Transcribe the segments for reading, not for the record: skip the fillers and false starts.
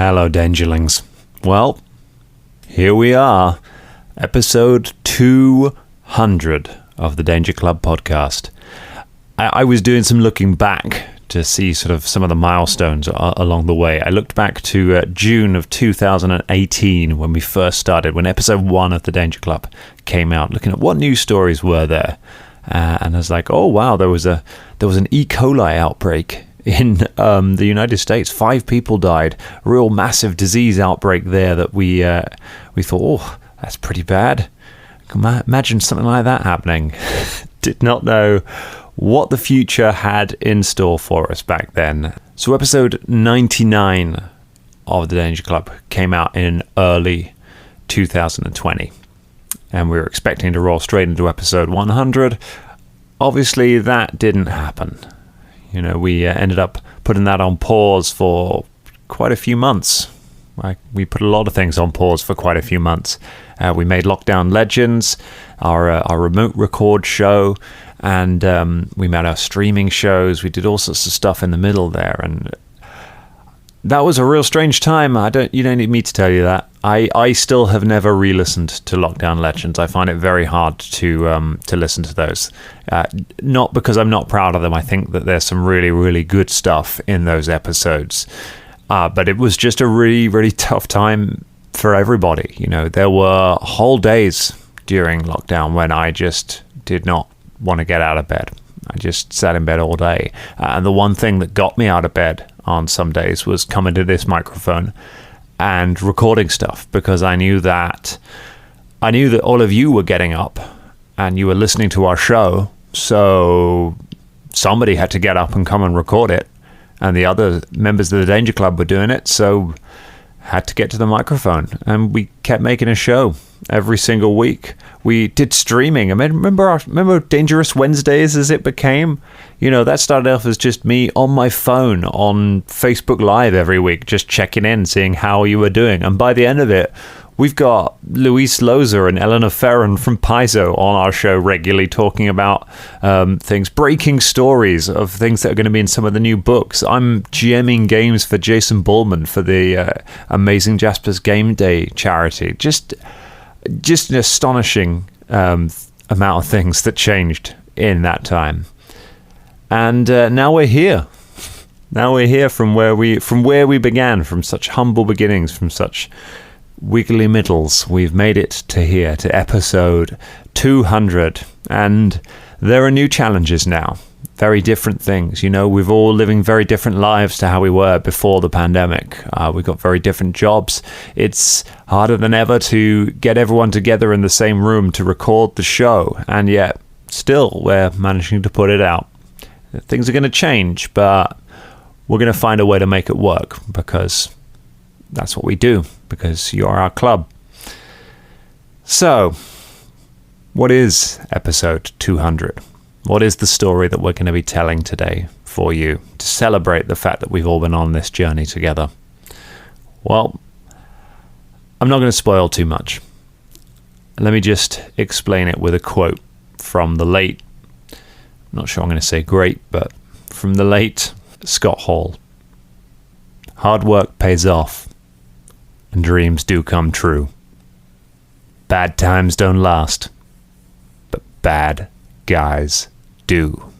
Hello, Dangerlings. Well, here we are, episode 200 of the Danger Club podcast. I was doing some looking back to see sort of some of the milestones along the way. I looked back to June of 2018 when we first started, when episode 1 of the Danger Club came out, looking at what news stories were there. And I was like, oh wow, there was an E. coli outbreak in the United States. 5 people died. Real massive disease outbreak there that we thought, oh, that's pretty bad. Imagine something like that happening. Did not know what the future had in store for us back then. So episode 99 of the Danger Club came out in early 2020. And we were expecting to roll straight into episode 100. Obviously, that didn't happen. You know, we ended up putting that on pause for quite a few months. We put a lot of things on pause for quite a few months. We made Lockdown Legends, our remote record show, and we made our streaming shows. We did all sorts of stuff in the middle there, and that was a real strange time. You don't need me to tell you that. I still have never re-listened to Lockdown Legends. I find it very hard to listen to those. Not because I'm not proud of them. I think that there's some really, really good stuff in those episodes. But it was just a really, really tough time for everybody. You know, there were whole days during lockdown when I just did not want to get out of bed. I just sat in bed all day. And the one thing that got me out of bed on some days was coming to this microphone and recording stuff, because I knew that all of you were getting up and you were listening to our show. So somebody had to get up and come and record it. And the other members of the Danger Club were doing it, so had to get to the microphone. And we kept making a show every single week. We did streaming. I mean, remember Dangerous Wednesdays as it became? You know, that started off as just me on my phone on Facebook Live every week, just checking in, seeing how you were doing. And by the end of it, we've got Luis Loza and Eleanor Ferron from Paizo on our show regularly talking about things, breaking stories of things that are going to be in some of the new books. I'm GMing games for Jason Bullman for the Amazing Jasper's Game Day charity. Just an astonishing amount of things that changed in that time. And now we're here. Now we're here from where we began, from such humble beginnings, from such wiggly middles. We've made it to here, to episode 200, and there are new challenges now, very different things. You know, we're all living very different lives to how we were before the pandemic. We've got very different jobs. It's harder than ever to get everyone together in the same room to record the show, and yet still we're managing to put it out. Things are going to change, but we're going to find a way to make it work, because that's what we do, because you're our club. So, what is episode 200? What is the story that we're going to be telling today for you to celebrate the fact that we've all been on this journey together? Well, I'm not going to spoil too much. Let me just explain it with a quote from the late, I'm not sure I'm going to say great, but from the late Scott Hall. Hard work pays off, and dreams do come true. Bad times don't last, but bad guys do.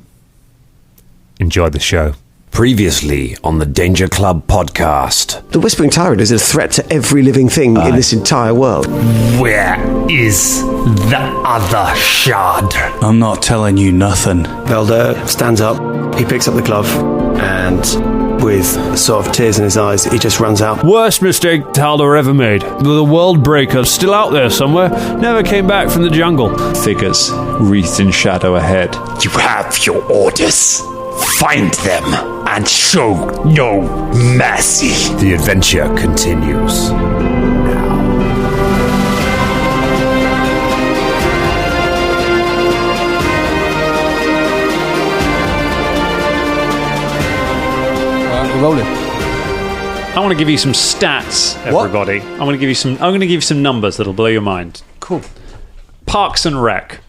Enjoy the show. Previously on the Danger Club podcast. The Whispering Tyrant is a threat to every living thing in this entire world. Where is the other shard? I'm not telling you nothing. Velder stands up, he picks up the glove, and with sort of tears in his eyes, he just runs out. Worst mistake Talder ever made. The World Breaker, still out there somewhere, never came back from the jungle. Figures wreathed in shadow ahead. You have your orders. Find them and show no mercy. The adventure continues. We're rolling. I want to give you some stats, everybody. I'm going to give you some numbers that'll blow your mind. Cool. Parks and Rec.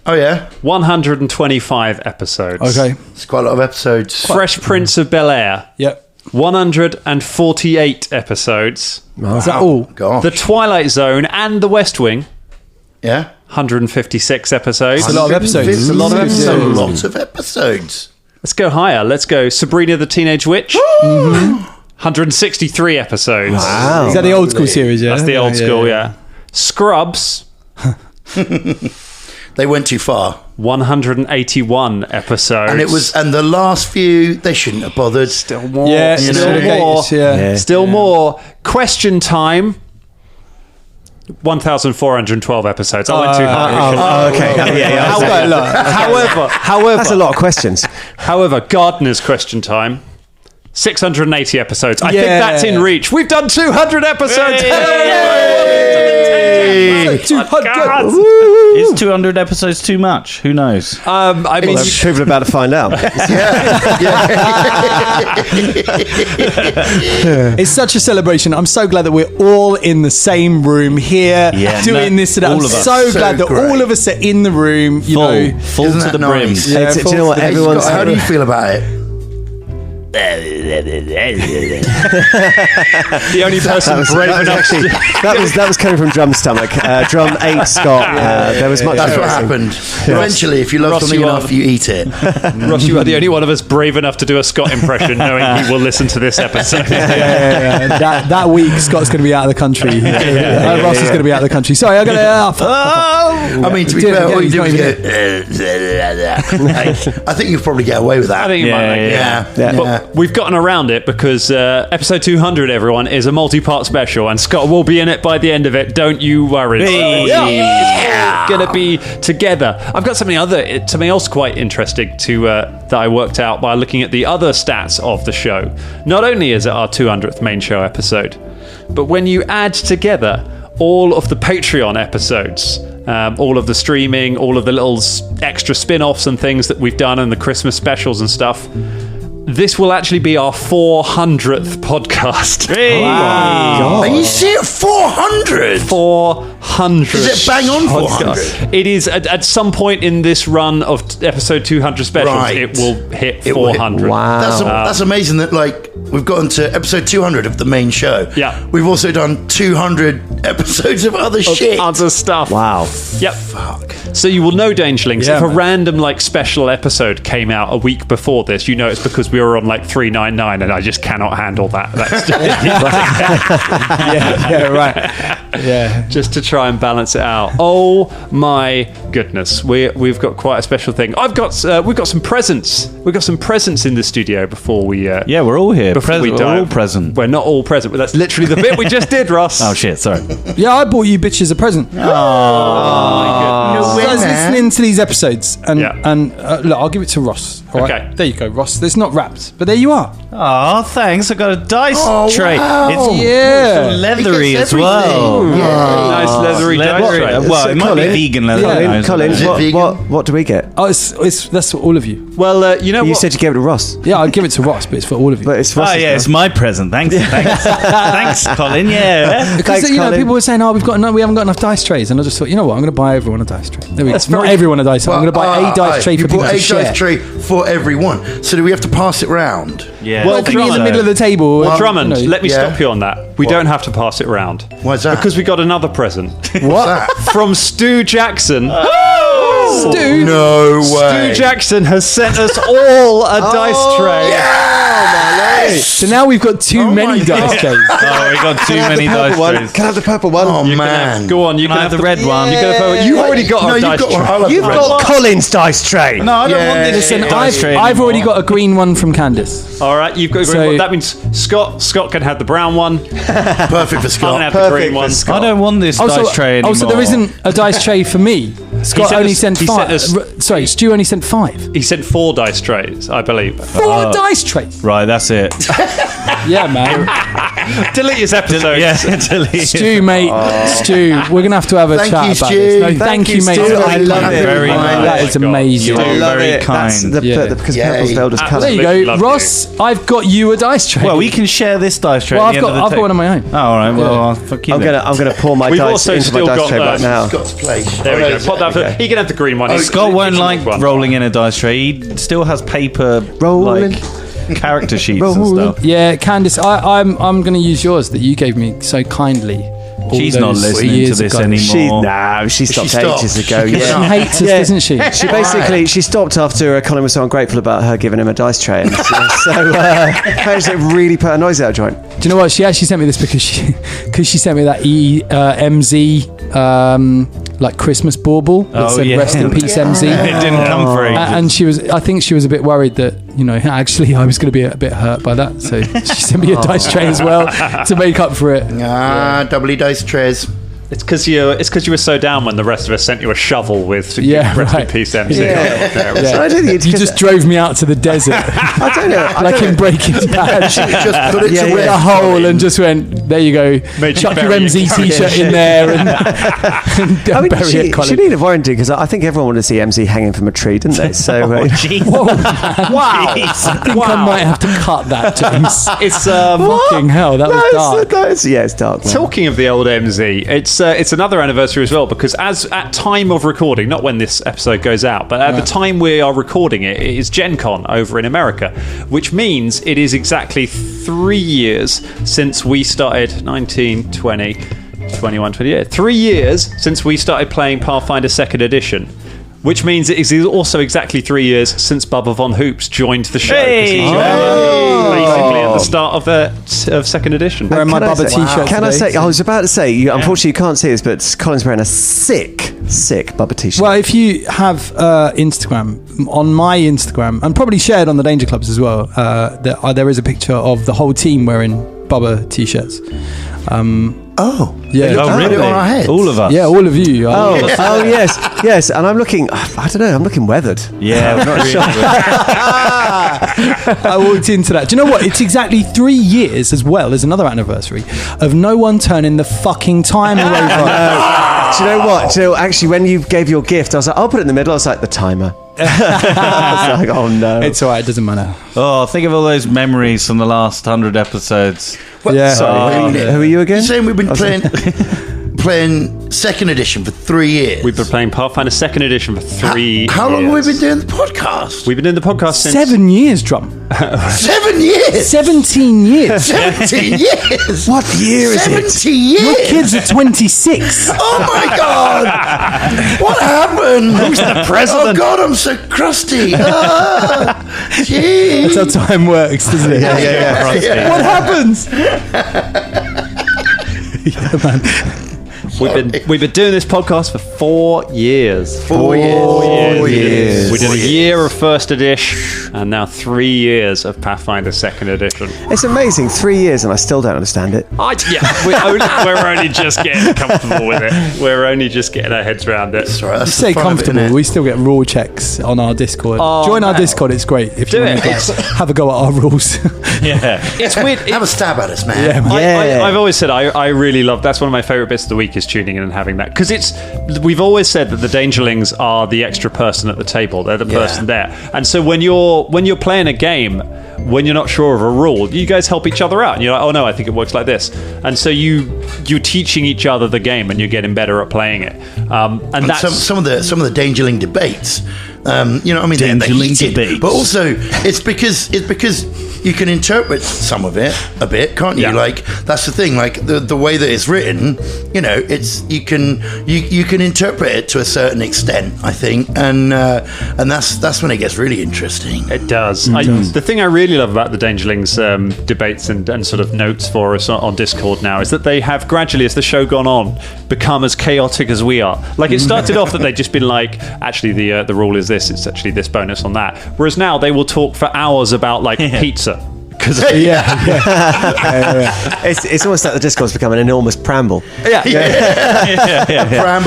Oh, yeah? 125 episodes. Okay. It's quite a lot of episodes. Fresh Prince of Bel-Air. Yep. 148 episodes. Is that all? Gosh. The Twilight Zone and The West Wing, Yeah. 156 episodes. It's a lot of episodes. It's a lot of episodes. A lot of episodes. Let's go higher. Let's go Sabrina the Teenage Witch. 163 episodes. Wow. Is that the old school series? Yeah, That's the old school. Yeah. Scrubs. They went too far. 181 episodes. And the last few, they shouldn't have bothered. Still more. Yeah, still more. Still more. Question Time. 1,412 episodes. I went too high. Okay. However, That's a lot of questions. However, Gardener's Question Time. 680 episodes. I think that's in reach. We've done 200 episodes. Yay! 200. Is 200 episodes too much? Who knows? I mean, People are about to find out. It's such a celebration. I'm so glad that we're all in the same room here doing this today. I'm so glad that all of us are in the room. Full Isn't to that the brim. nice? Do you know what? Everyone's. How do you feel about it? the only person brave enough to... That was coming from Drum's stomach. Drum ate Scott. There was much. That's what happened. Eventually, if you love something enough, you eat it. Ross, you are the only one of us brave enough to do a Scott impression, knowing he will listen to this episode. That week, Scott's going to be out of the country. Ross is going to be out of the country. Sorry, I'm going to... I mean, to be fair, all you do is go... I think you'll probably get away with that. I think you might. But we've gotten around it because episode 200, everyone, is a multi-part special, and Scott will be in it by the end of it. Don't you worry. It's going to be together. I've got something else quite interesting that I worked out by looking at the other stats of the show. Not only is it our 200th main show episode, but when you add together all of the Patreon episodes, all of the streaming, all of the little extra spin-offs and things that we've done, and the Christmas specials and stuff, this will actually be our 400th podcast. Wow. Are you serious? 400? 400. Is it bang on 400? It is at some point in this run of episode 200 specials, it will hit 400. Wow. That's amazing that, like, we've gotten to episode 200 of the main show. Yeah. We've also done 200 episodes of other shit. Other stuff. Wow. Yep. Fuck. So you will know, Dangelings, if a man. random special episode came out a week before this, you know it's because we were on 399 and I just cannot handle that. That's just to try and balance it out. Oh my goodness, we've got quite a special thing. We've got some presents. We've got some presents in the studio before we. We're all here. We're all present. We're not all present, but that's literally the bit we just did, Ross. Oh shit! Sorry. Yeah, I bought you bitches a present. Oh my goodness. So I was listening to these episodes, and look, I'll give it to Ross. All right? Okay. There you go, Ross. It's not wrapped, but there you are. Oh, thanks. I got a dice tray. Wow. It's yeah, leathery It gets as well. everything. Yeah. Nice leathery dice tray. Well, it might be vegan leather. Colin, Is it vegan? what do we get? oh, it's that's for all of you. Well, you know You what? said you gave it to Ross, Yeah, I'd give it to Ross, but it's for all of you. but it's Ross's. Oh yeah, it's my present. Thanks, thanks, Colin. Yeah. Because Thanks, you know, Colin. people were saying, "Oh, we haven't got enough dice trays," and I just thought, you know what, I'm going to buy everyone a dice tray. There we go. Not everyone a dice tray. I'm going to buy a dice tray for people to share. You bought a dice tray for everyone. So do we have to pass it round? Yeah. Well, it can be in the middle of the table. Drummond, let me yeah. stop you on that. We don't have to pass it round. Why's that? Because we got another present. What? From Stu Jackson. Stu, No way. Stu Jackson has sent us all a dice tray. so now we've got too many dice trays. Oh, we got too many dice trays. Can I have the purple one? Oh, man. Go on, you can have the red one. You've already got No, a you've dice got tray. one. I'll have You've the red got one. Colin's dice tray. No, I don't want this Listen, dice tray I've already anymore. got a green one from Candice. All right, you've got. So- that means Scott can have the brown one. Perfect for Can Scott. have the green one. I don't want this dice tray anymore. Also, there isn't a dice tray for me. Scott only sent he 5. sent us- Sorry, Stu only sent 5. He sent 4 dice trays, I believe. 4 dice trays. Right, that's it. Yeah, man. Delete his episode. Stu, mate. Stu, we're going to have to have a Thank chat you, about Stu. this. No, thank you, mate. Stu. I love it. Very nice. That is amazing. You're I love very it. That's kind. because Yeah. purple's the oldest There colour. you Absolutely go. love Ross, I've got you a dice tray. Well, we can share this dice tray. Well, at I've the end of the got table. one on my own. Oh, all right. Well, fuck you. I'm gonna pour my We've dice also into my still dice got tray right now. Scott's place. There we go. Pop that for, Okay. He can have the green one. Oh, He's Scott won't got like one. rolling in a dice tray. He still has paper. Rolling. Like, character sheets and stuff. Yeah, Candice, I'm going to use yours that you gave me so kindly. She's not listening to this anymore. She stopped ages ago. She hates us, doesn't she? She stopped after Colin was so ungrateful about her giving him a dice tray. And so it really put her noise out of joint. Do you know what? She actually sent me this because she sent me that MZ like Christmas bauble that said "Rest in Peace, MZ." It didn't come free. And I think she was a bit worried that, actually I was going to be a bit hurt by that. So she sent me a dice tray as well to make up for it. Doubly dice trays. It's because you were so down when the rest of us sent you a shovel with "Rest in Peace, MC." Yeah. You just drove me out to the desert. I don't know. Like in Breaking Bad. She just put it to with a hole and just went, there you go. Chuck your MZ t-shirt in there and bury it, Colin. She needed a warranty because I think everyone wanted to see MZ hanging from a tree, didn't they? So, wow. I think I might have to cut that, James. It's fucking hell. That was dark. It's dark. Man. Talking of the old MZ, it's another anniversary as well, because as at time of recording, not when this episode goes out, but at the time we are recording it is Gen Con over in America, which means it is exactly 3 years since we started 19, 20, 21, 28. 3 years since we started playing Pathfinder 2nd Edition. Which means it is also exactly 3 years since Bubba Von Hoops joined the show. Basically at the start of 2nd edition. Wearing my Bubba t-shirt. Can I say? I was about to say. Unfortunately, you can't see this, but Colin's wearing a sick Bubba t-shirt. Well, if you have Instagram, on my Instagram, and probably shared on the Danger Clubs as well, there is a picture of the whole team wearing Bubba t-shirts. Really? On our heads? All of us. Yeah, all of you. Yes. And I'm looking. I don't know. I'm looking weathered. Yeah, we're not sure. I walked into that. Do you know what? It's exactly 3 years as well as another anniversary of no one turning the fucking timer over. Do you know what? Actually, when you gave your gift, I was like, I'll put it in the middle. I was like, the timer. I was like, oh no. It's alright, it doesn't matter. Oh, think of all those memories from the last 100 episodes. Yeah. Sorry, who are you again? You're saying we've been playing 2nd edition for 3 years. We've been playing Pathfinder 2nd edition for 3 years. How long have we been doing the podcast? We've been doing the podcast since 7 years, Drum. 7 years. 17 years. 17 years. What year is it? 70 years. Your kids are 26. Oh my god! What happened? Who's the president? Oh god, I'm so crusty. Jeez. That's how time works, doesn't it? Yeah. What happens? Yeah, man. We've been doing this podcast for 4 years. 4 years. We did a year of 1st edition and now 3 years of Pathfinder 2nd edition. It's amazing. 3 years and I still don't understand it. We're only just getting comfortable with it. We're only just getting our heads around it. You say comfortable, we still get rule checks on our Discord. Join our Discord, it's great. If you want to have a go at our rules. Yeah. It's weird. Have a stab at us, man. I've always said I really love, that's one of my favourite bits of the week is tuning in and having that, because we've always said that the Dangerlings are the extra person at the table. They're the person there, and so when you're playing a game, when you're not sure of a rule, you guys help each other out, and you're like, oh no, I think it works like this, and so you're teaching each other the game, and you're getting better at playing it. And that's some of the Dangerling debates. You know what I mean? They're heated, debates. But also it's because you can interpret some of it a bit, can't you? Like that's the thing. Like the way that it's written, it's you can interpret it to a certain extent, I think, and that's when it gets really interesting. It does. The thing I really love about the Dangerlings debates and sort of notes for us on Discord now is that they have gradually, as the show gone on, become as chaotic as we are. Like it started off that they'd just been like, actually the rule is this, it's actually this bonus on that. Whereas now they will talk for hours about like pizza. It's almost like the Discord's become an enormous pramble. Pramble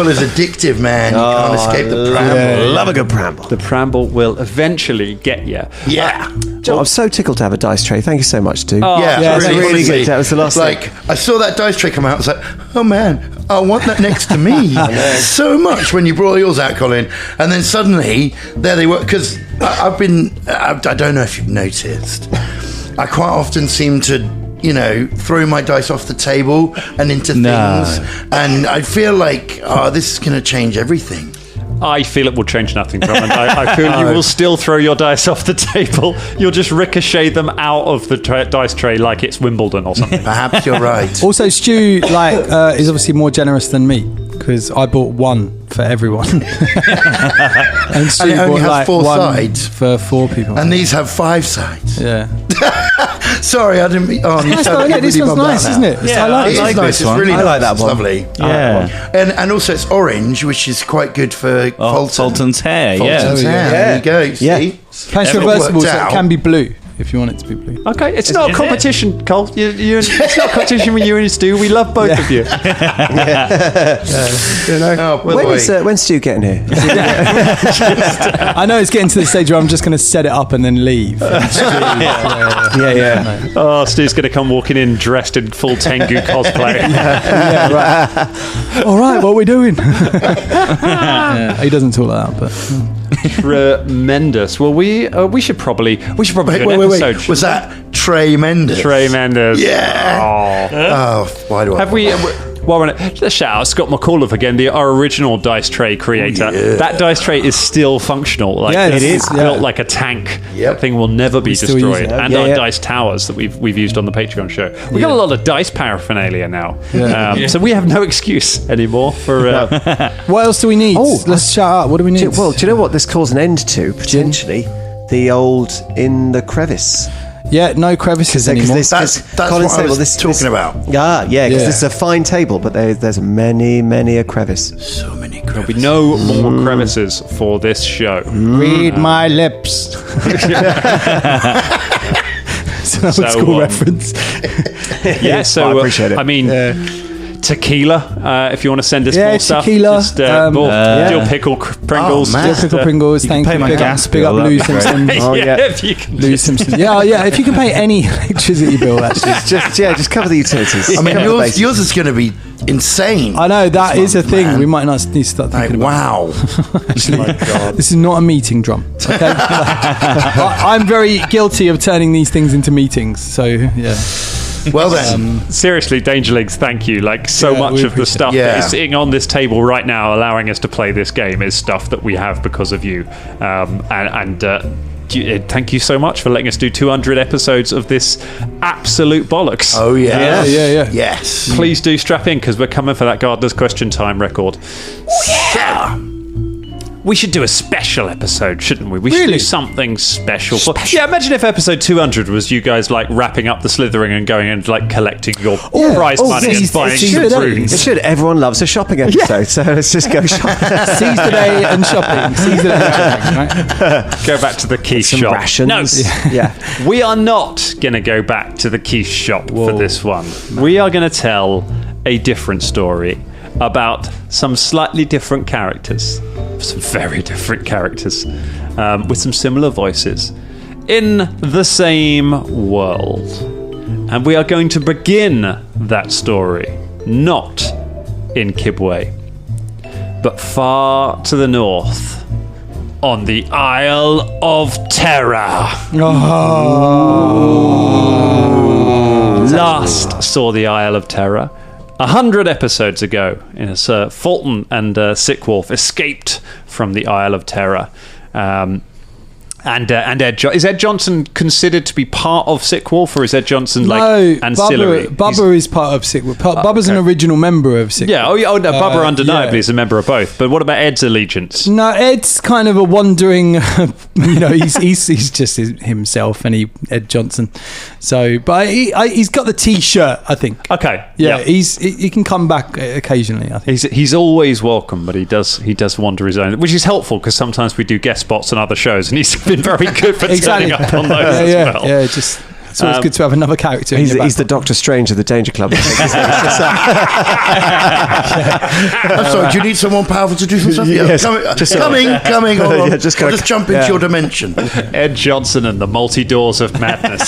is addictive, man. You can't escape the pramble. Love a good pramble. The pramble will eventually get you. I'm so tickled to have a dice tray. Thank you so much, dude. It's really good. That was the last thing. I saw that dice tray come out. I was like, oh man, I want that next to me so much when you brought yours out, Colin. And then suddenly there they were, because I don't know if you've noticed, I quite often seem to throw my dice off the table and into things, and I feel like this is going to change everything. I feel it will change nothing, Drummond. I feel you will still throw your dice off the table. You'll just ricochet them out of the dice tray like it's Wimbledon or something. Perhaps you're right. Also, Stu is obviously more generous than me because I bought one for everyone, and Stu And it only bought has 4 one sides. for 4 people. And these have 5 sides. Yeah, Sorry, I didn't mean... Oh, this one's nice, isn't it? Yeah, I like It it. is nice. It's really I like nice. that one. It's lovely. Yeah. And also it's orange, which is quite good for Fulton's hair, Fulton's yeah. hair. There you go. See? Yeah. It's It reversible, worked so it out. can be blue if you want it to be blue. Okay, it's not a is competition, Cole. It's not a competition with you and Stu. We love both of you. Oh, boy. When's Stu getting here? I know it's getting to the stage where I'm just going to set it up and then leave. Yeah. Oh, Stu's going to come walking in dressed in full Tengu cosplay. All right, what are we doing? He doesn't talk like that, but Tremendous. Well, we should probably do an Wait. episode. Was that Trey Mendes? Trey Mendes? Yeah. Oh, why do I... Have we? While we're on it, let's shout out Scott McAuliffe again, our original dice tray creator. That dice tray is still functional. Like, Yeah, it it's is, built yeah. like a tank. Yep. That thing will never be still use destroyed. it. And our dice towers that we've used on the Patreon show. We've got a lot of dice paraphernalia now. So we have no excuse anymore for. what else do we need? Oh, Let's shout out. What do we need? Well, do you know what this calls an end to, potentially? The old In the Crevice. Yeah, no crevices anymore. That's Colin what said, I was talking about. Yeah, because Yeah. this is a fine table, but there's many a crevice. So many There'll be crevices. no more crevices for this show. Read my lips. It's an old school reference. Yeah, so I appreciate it. I mean. Tequila, if you want to send us Yeah, more stuff. tequila, Just, dill pickle Pringles. Oh, man. just, Pickle Pringles, thank pay you. my Big gas up, big up bill, Lou that'd be Simpson. Oh, yeah. if you can Lou Simpson. Yeah, if you can pay any electricity bill, actually. just cover the utilities. I mean, Cover the basics. yours is going to be insane. I know, that is a month, thing man. we might not need to start Like, thinking about. wow. Actually, this is not a meeting drum. Okay, I'm very guilty of turning these things into meetings. So yeah, Well then, Seriously, Dangerlings, thank you. Like, so Yeah, much we of the appreciate stuff it. that Yeah. is sitting on this table right now, allowing us to play this game, is stuff that we have because of you. Thank you so much for letting us do 200 episodes of this absolute bollocks. oh yeah. yeah. Yes. Please do strap in, because we're coming for that Gardener's Question Time record. We should do a special episode, shouldn't we? We should do something special. Yeah, imagine if episode 200 was you guys like wrapping up the slithering and going and like collecting your prize money and buying some runes. It should. Everyone loves a shopping episode, so let's just go shopping. seize the day and shopping. Seize the day and shopping. Right? Go back to the quiche Some shop. rations. No, Yeah. we are not going to go back to the quiche shop for this one. We are going to tell a different story about some slightly different characters, some very different characters, with some similar voices in the same world. And we are going to begin that story not in Kibwe, but far to the north, on the Isle of Terror. Last saw the Isle of Terror 100 episodes ago, Sir Fulton and Sickwolf escaped from the Isle of Terror. And is Ed Johnson considered to be part of Sickwolf, or is Ed Johnson like ancillary? Bubba is part of Sickwolf. Bubba's an original member of Sickwolf. Yeah, no, Bubba undeniably is a member of both. But what about Ed's allegiance? No, Ed's kind of a wandering. He's just himself, and Ed Johnson. So, but he's got the T-shirt, I think. Okay, Yeah, he can come back occasionally. I think he's always welcome, but he does wander his own, which is helpful because sometimes we do guest spots on other shows, and he's been very good for turning up on those as well. Yeah, it's always good to have another character. He's the Doctor Strange of the Danger Club. I'm sorry, do you need someone powerful to do some stuff? Yeah, Yes, coming. Hold on. Yeah, just I'll gotta- just jump into your dimension. Ed Johnson and the multi-doors of madness.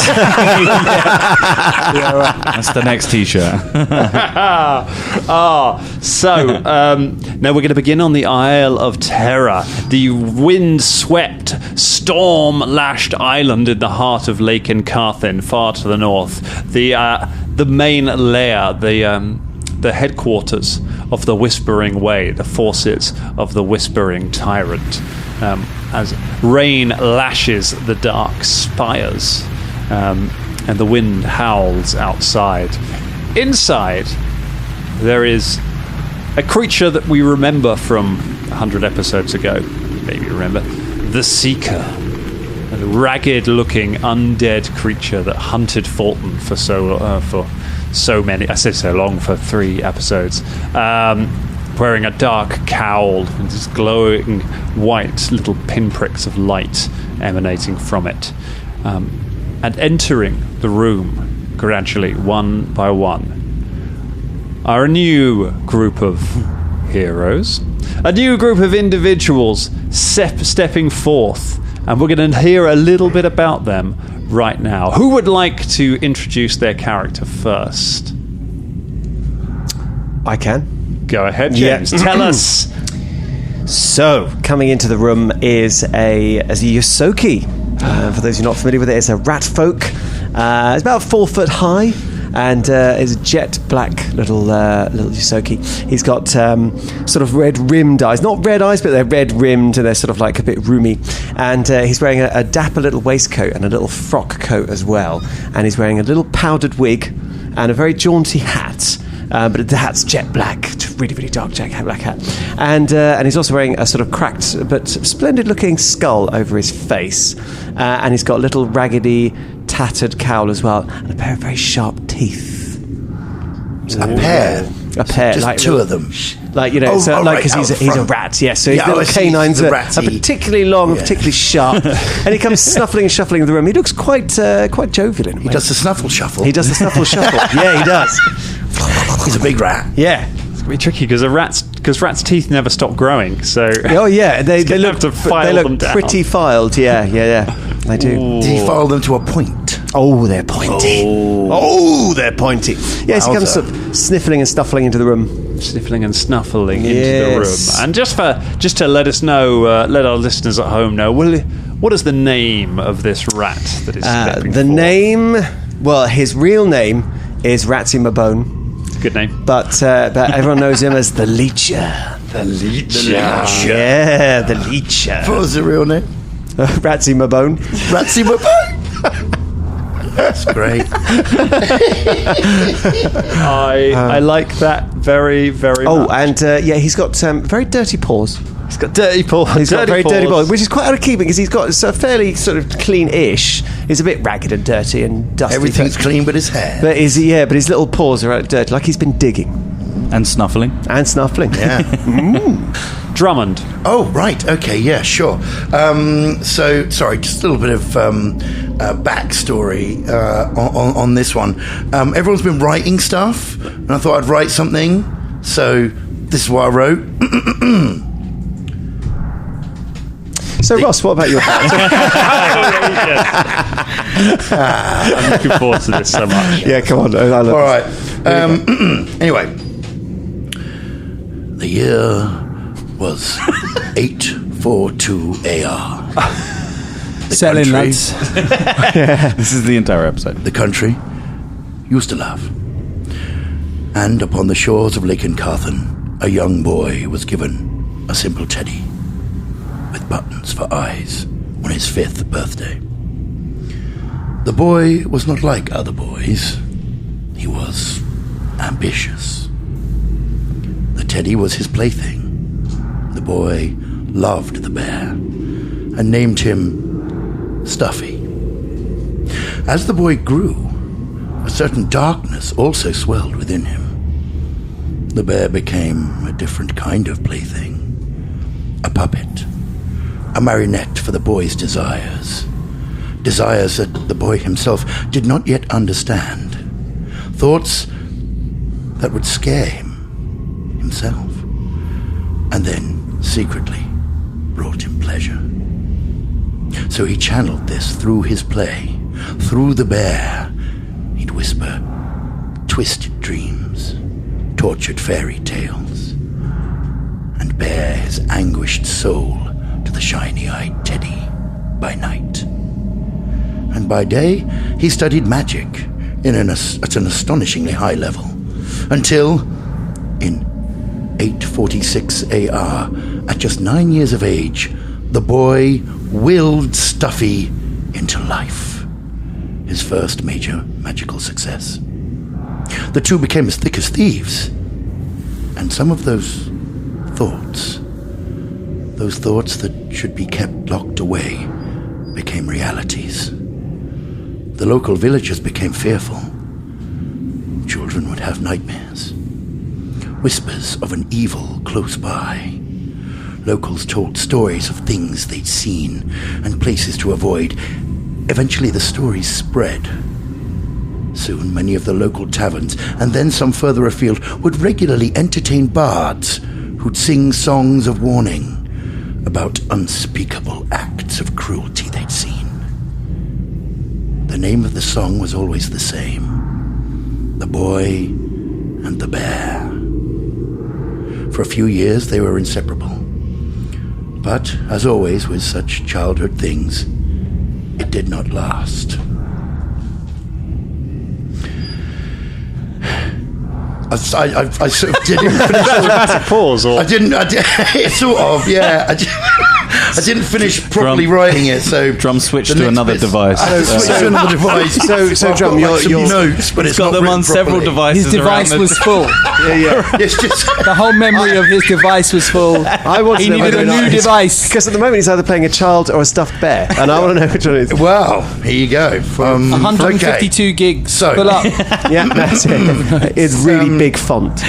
That's the next T-shirt. Now we're going to begin on the Isle of Terror, the wind-swept, storm-lashed island in the heart of Lake Encarthen, far to the north. The main lair, the the headquarters of the Whispering Way, the forces of the Whispering Tyrant. As rain lashes the dark spires and the wind howls outside. Inside, there is a creature that we remember from 100 episodes ago. Maybe you remember. The Seeker. A ragged-looking undead creature that hunted Fulton for so many. I said so long, for 3 episodes. Wearing a dark cowl with these glowing white little pinpricks of light emanating from it. And entering the room gradually, one by one, are a new group of heroes, a new group of individuals stepping forth, and we're going to hear a little bit about them right now. Who would like to introduce their character first? I can. Go ahead, James. Yeah. Tell us. So, coming into the room is a Yosoki. For those who are not familiar with it, it's a rat folk. It's about 4 foot high, and is a jet black little Yosoki. He's got sort of red rimmed eyes, not red eyes, but they're red rimmed, and they're sort of like a bit roomy. And he's wearing a dapper little waistcoat and a little frock coat as well. And he's wearing a little powdered wig and a very jaunty hat. But the hat's jet black, really, really dark black hat. And he's also wearing a sort of cracked but splendid-looking skull over his face. And he's got a little raggedy, tattered cowl as well, and a pair of very sharp teeth. A pair? A pair. Just like 2 of them? Like, you know, because he's a rat, yes. So his little canines are particularly long and particularly sharp. And he comes snuffling and shuffling in the room. He looks quite jovial in a way. He does the snuffle shuffle. He does the snuffle shuffle. Yeah, he does. He's a big rat. Yeah. It's going to be tricky because rats' teeth never stop growing. So oh yeah, they look them down. pretty filed. Yeah. They do. Ooh. Did he file them to a point? Oh, they're pointy. Oh, they're pointy. Yes, he comes sort of sniffling and snuffling into the room. Sniffling and snuffling into the room. And just to let us know, let our listeners at home know, what is the name of this rat that is stepping the forth? name? Well, his real name is Ratsy Mabone. Good name. But everyone knows him as the Leecher. The Leecher. Yeah, the Leecher. What was the real name? Ratsy Mabone. Ratsy Mabone? That's great. I like that very, very much. Oh, and he's got very dirty paws. He's got dirty paws. He's got very dirty paws, which is quite out of keeping because he's got a fairly sort of clean-ish. He's a bit ragged and dirty and dusty. Everything's clean but his hair. But his little paws are out dirty, like he's been digging. And snuffling. Yeah. Drummond. Oh, right. Okay, yeah, sure. So, sorry, just a little bit of backstory on this one. Everyone's been writing stuff, and I thought I'd write something. So, this is what I wrote. So, Ross, what about your character? I'm looking forward to this so much. Yeah, come on. All right. Anyway, the year was 842 AR. Selling lads. This is the entire episode. The country used to laugh. And upon the shores of Lake Incarthen, a young boy was given a simple teddy with buttons for eyes on his 5th birthday. The boy was not like other boys. He was ambitious. The teddy was his plaything. The boy loved the bear and named him Stuffy. As the boy grew, a certain darkness also swelled within him. The bear became a different kind of plaything. A puppet. A marionette for the boy's desires. Desires that the boy himself did not yet understand. Thoughts that would scare him himself. And then, secretly, brought him pleasure. So he channeled this through his play. Through the bear, he'd whisper twisted dreams, tortured fairy tales, and bare his anguished soul to the shiny-eyed teddy by night. And by day, he studied magic at an astonishingly high level, until In 846 AR, at just 9 years of age, the boy willed Stuffy into life. His first major magical success. The two became as thick as thieves. And some of those thoughts that should be kept locked away, became realities. The local villagers became fearful. Children would have nightmares. Whispers of an evil close by. Locals told stories of things they'd seen and places to avoid. Eventually the stories spread. Soon many of the local taverns, and then some further afield, would regularly entertain bards who'd sing songs of warning about unspeakable acts of cruelty they'd seen. The name of the song was always the same. The Boy and the Bear. For a few years they were inseparable. But, as always with such childhood things, it did not last. I sort of didn't finish. Dramatic pause, or I didn't. Sort of, yeah. I didn't finish properly writing it, so Drum switch to another device. Switch to another device. So Drum, your notes, but it's got not them on written several properly. devices. His device was full. It's just The whole memory of his device was full. I want to He know needed whether a or not new it's- device. Because at the moment he's either playing a child or a stuffed bear, and I want to know which one it is. well. Here you go. 152 gigs. So- Fill up. Yeah, that's it. It's really big font.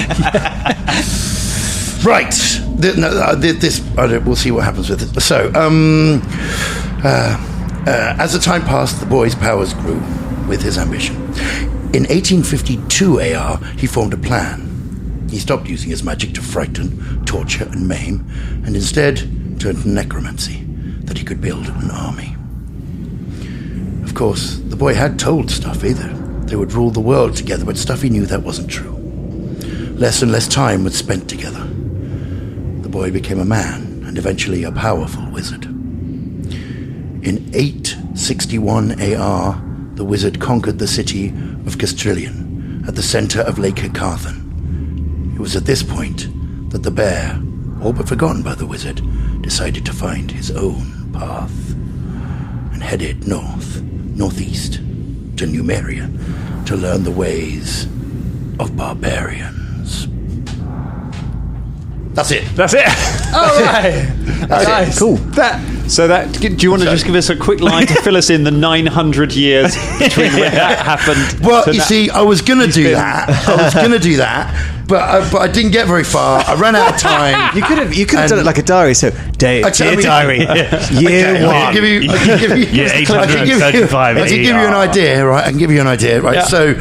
Right. We'll see what happens with it. So, as the time passed, the boy's powers grew with his ambition. In 1852 AR, he formed a plan. He stopped using his magic to frighten, torture, and maim, and instead turned to necromancy, that he could build an army. Of course, the boy had told Stuffy that they would rule the world together, but Stuffy knew that wasn't true. Less and less time was spent together. The boy became a man, and eventually a powerful wizard. In 861 AR, the wizard conquered the city of Castrillion, at the center of Lake Carthan. It was at this point that the bear, all but forgotten by the wizard, decided to find his own path, and headed northeast, to Numeria, to learn the ways of barbarians. That's it. that's it. That's it. Cool. So do you want to just give us a quick line to fill us in the 900 years between when that happened? Well, to you that? see, I was going to do that. But I didn't get very far. I ran out of time. You could have done it like a diary. So, dear diary, year Okay, one. I can give you. Yeah, 835 I can give you an idea, right? I can give you an idea, right? Yeah. So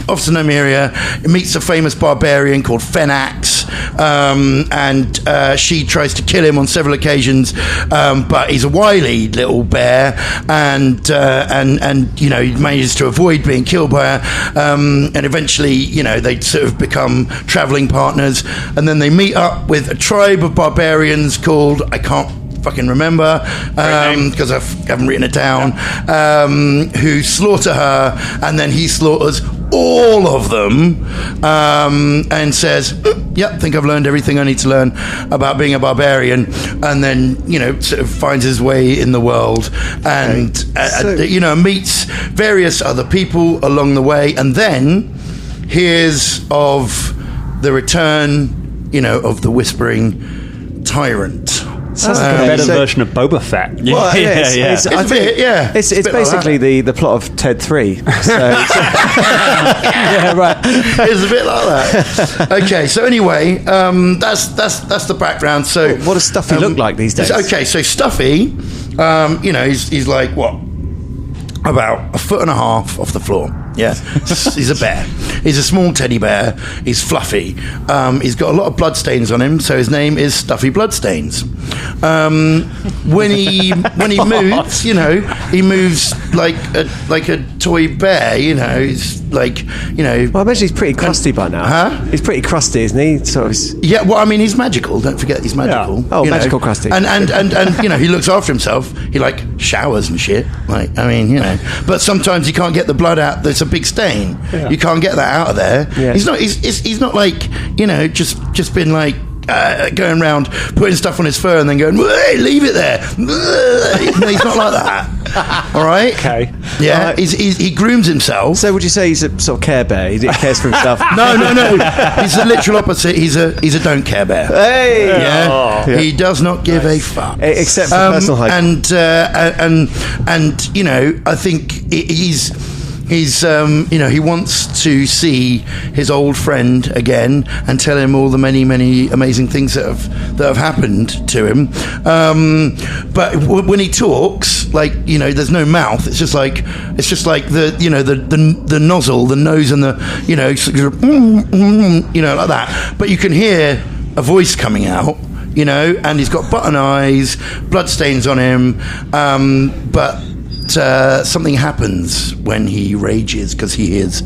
Officer Numeria meets a famous barbarian called Fenax, and she tries to kill him on several occasions, but he's a wily little bear, and you know, he manages to avoid being killed by her, and eventually, you know, they sort of become traveling partners, and then they meet up with a tribe of barbarians called, I can't fucking remember because I haven't written it down, who slaughter her, and then he slaughters all of them, and says, yep, think I've learned everything I need to learn about being a barbarian, and then, you know, sort of finds his way in the world, and you know, meets various other people along the way, and then hears of the return, you know, of the Whispering Tyrant. Sounds a like better version of Boba Fett. Well, It's a bit, yeah. It's a bit basically like the plot of Ted 3. So Yeah, right. it's a bit like that. Okay, so anyway, that's the background. So what does Stuffy look like these days? Okay, so Stuffy, you know, he's like what, about 1.5 feet off the floor. Yeah, he's a bear. He's a small teddy bear. He's fluffy. He's got a lot of bloodstains on him, so his name is Stuffy Bloodstains. When he moves, you know, he moves like a toy bear. You know, he's like, you know. Well, I imagine he's pretty crusty by now. Huh? He's pretty crusty, isn't he? Sort of. Yeah, well, I mean, he's magical. Don't forget, he's magical. Yeah. Oh, you magical know. crusty. And you know, he looks after himself. He like showers and shit. Like, I mean, you know. But sometimes he can't get the blood out. There's a big stain. You can't get that out of there. He's not like, just been like going around putting stuff on his fur and then going, hey, leave it there. No, he's not like that. All right. Okay. Yeah. He grooms himself. So would you say he's a sort of Care Bear? He cares for himself. No. He's the literal opposite. He's a don't care bear. Hey. Yeah. He does not give a fuck, except for personal hygiene. And I think he's he wants to see his old friend again and tell him all the many amazing things that have happened to him. But when he talks, like, there's no mouth. It's just like the nozzle, the nose, and the like that. But you can hear a voice coming out. And he's got button eyes, blood stains on him, but something happens when he rages because he is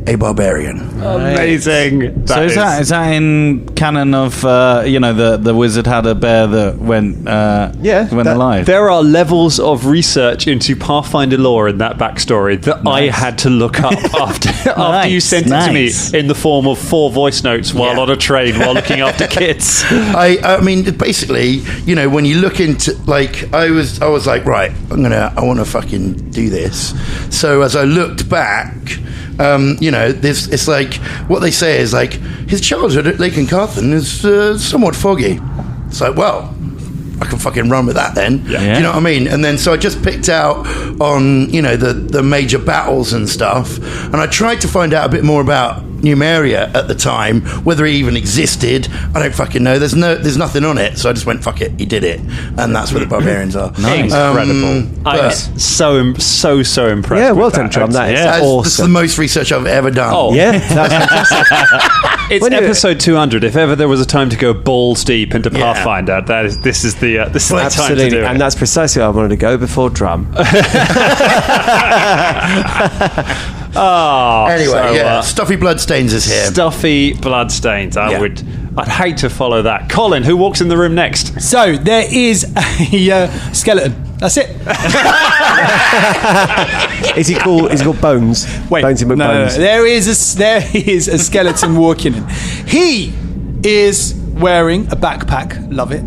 a barbarian. Amazing. So is that in canon of the wizard had a bear that went alive? There are levels of research into Pathfinder lore in that backstory that I had to look up after you sent it to me in the form of 4 voice notes while on a train while looking after kids. I mean, basically, when you look into, like, I was like, right, I want to fucking do this. So as I looked back, it's like what they say is like his childhood at Lake and Carthen is somewhat foggy. It's like, well, I can fucking run with that then. Yeah. Do you know what I mean? And then so I just picked out on the major battles and stuff, and I tried to find out a bit more about Numeria at the time, whether it even existed. I don't fucking know. There's nothing on it, so I just went, fuck it, he did it, and that's where the barbarians are. Nice. Incredible. I'm so impressed. Yeah, well done, Trum. That is awesome. That's the most research I've ever done. Oh yeah, that's fantastic. It's episode 200. If ever there was a time to go balls deep into Pathfinder, this is the time to do it. And that's precisely where I wanted to go before Drum. Anyway, Stuffy Bloodstains is here. Stuffy Bloodstains. I'd hate to follow that. Colin, who walks in the room next? So there is a skeleton. That's it. Is he called Bones? Wait, Bones and McBones. No. There is a skeleton walking in. He is wearing a backpack. Love it.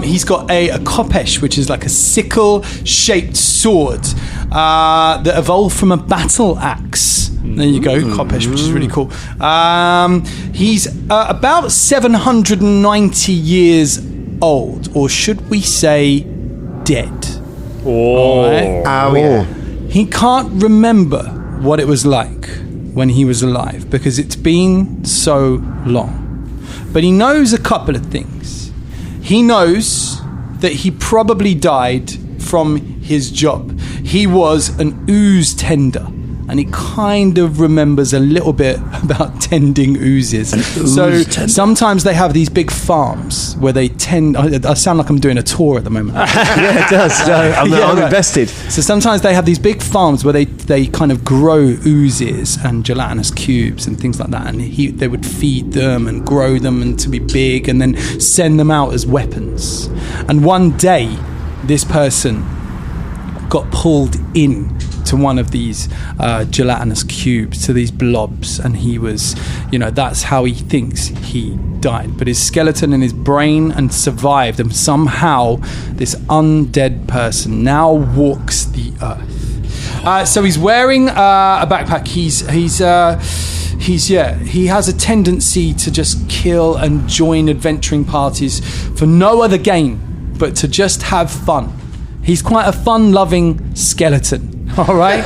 He's got a kopesh, which is like a sickle-shaped sword that evolved from a battle axe. There you go, kopesh, which is really cool. He's about 790 years old, or should we say dead. Yeah. He can't remember what it was like when he was alive because it's been so long. But he knows a couple of things. He knows that he probably died from his job. He was an ooze tender. And he kind of remembers a little bit about tending oozes. Sometimes they have these big farms where they tend... I sound like I'm doing a tour at the moment. Yeah, it does. I'm invested. So sometimes they have these big farms where they kind of grow oozes and gelatinous cubes and things like that. And they would feed them and grow them and to be big and then send them out as weapons. And one day, this person got pulled in to one of these gelatinous cubes, to these blobs, and he was, that's how he thinks he died. But his skeleton in his brain and survived, and somehow this undead person now walks the earth. So he's wearing a backpack. He has a tendency to just kill and join adventuring parties for no other gain but to just have fun. He's quite a fun-loving skeleton. All right.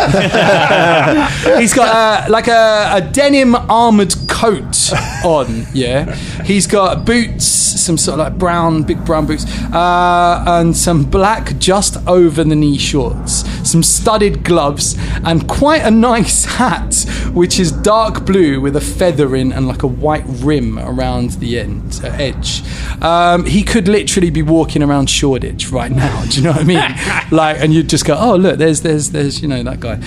He's got a denim armored coat on. Yeah. He's got boots, some sort of like big brown boots, and some black just over the knee shorts, some studded gloves, and quite a nice hat, which is dark blue with a feather in and like a white rim around the edge. He could literally be walking around Shoreditch right now. Do you know what I mean? And you'd just go, oh look, there's that guy.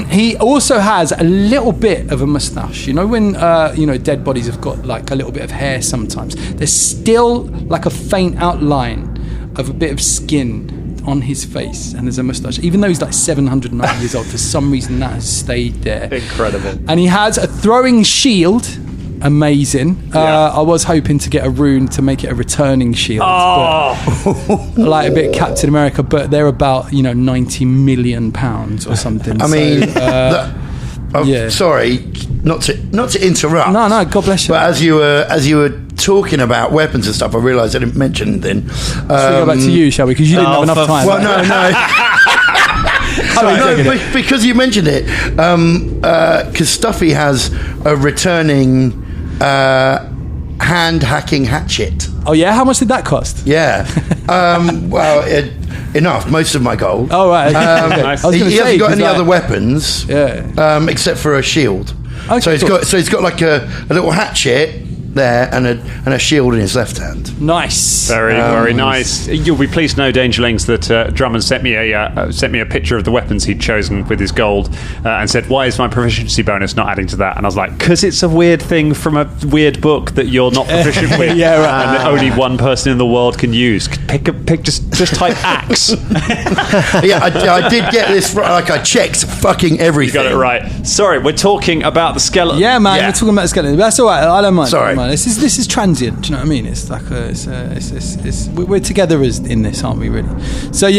He also has a little bit of a moustache. When dead bodies have got like a little bit of hair sometimes, there's still like a faint outline of a bit of skin on his face, and there's a moustache. Even though he's like 790 years old, for some reason that has stayed there. Incredible. And he has a throwing shield. Amazing. I was hoping to get a rune to make it a returning shield, but, like a bit Captain America, but they're about 90 million pounds or something. I mean, sorry, not to interrupt. No, God bless you. But as you were talking about weapons and stuff, I realised I didn't mention then. Should we go back to you, shall we? Because you didn't have enough time. Well, no. Because you mentioned it. Because Stuffy has a returning hand hacking hatchet. Oh yeah, how much did that cost? Yeah, enough. Most of my gold. Oh right. Nice. He hasn't got any other weapons. Yeah. Except for a shield. Okay, so he's got like a little hatchet there and a shield in his left hand. Nice. Very nice. You'll be pleased to know, Dangerlings, that Drummond sent me a picture of the weapons he'd chosen with his gold and said, why is my proficiency bonus not adding to that? And I was like, because it's a weird thing from a weird book that you're not proficient with. Yeah, right. And that only one person in the world can use. Just type axe. Yeah, I did get this right. Like, I checked fucking everything. You got it right. Sorry, we're talking about the skeleton. Yeah, man, we're talking about the skeleton. That's all right. I don't mind. Sorry. This is transient. Do you know what I mean? It's like we're together in this, aren't we? Really. So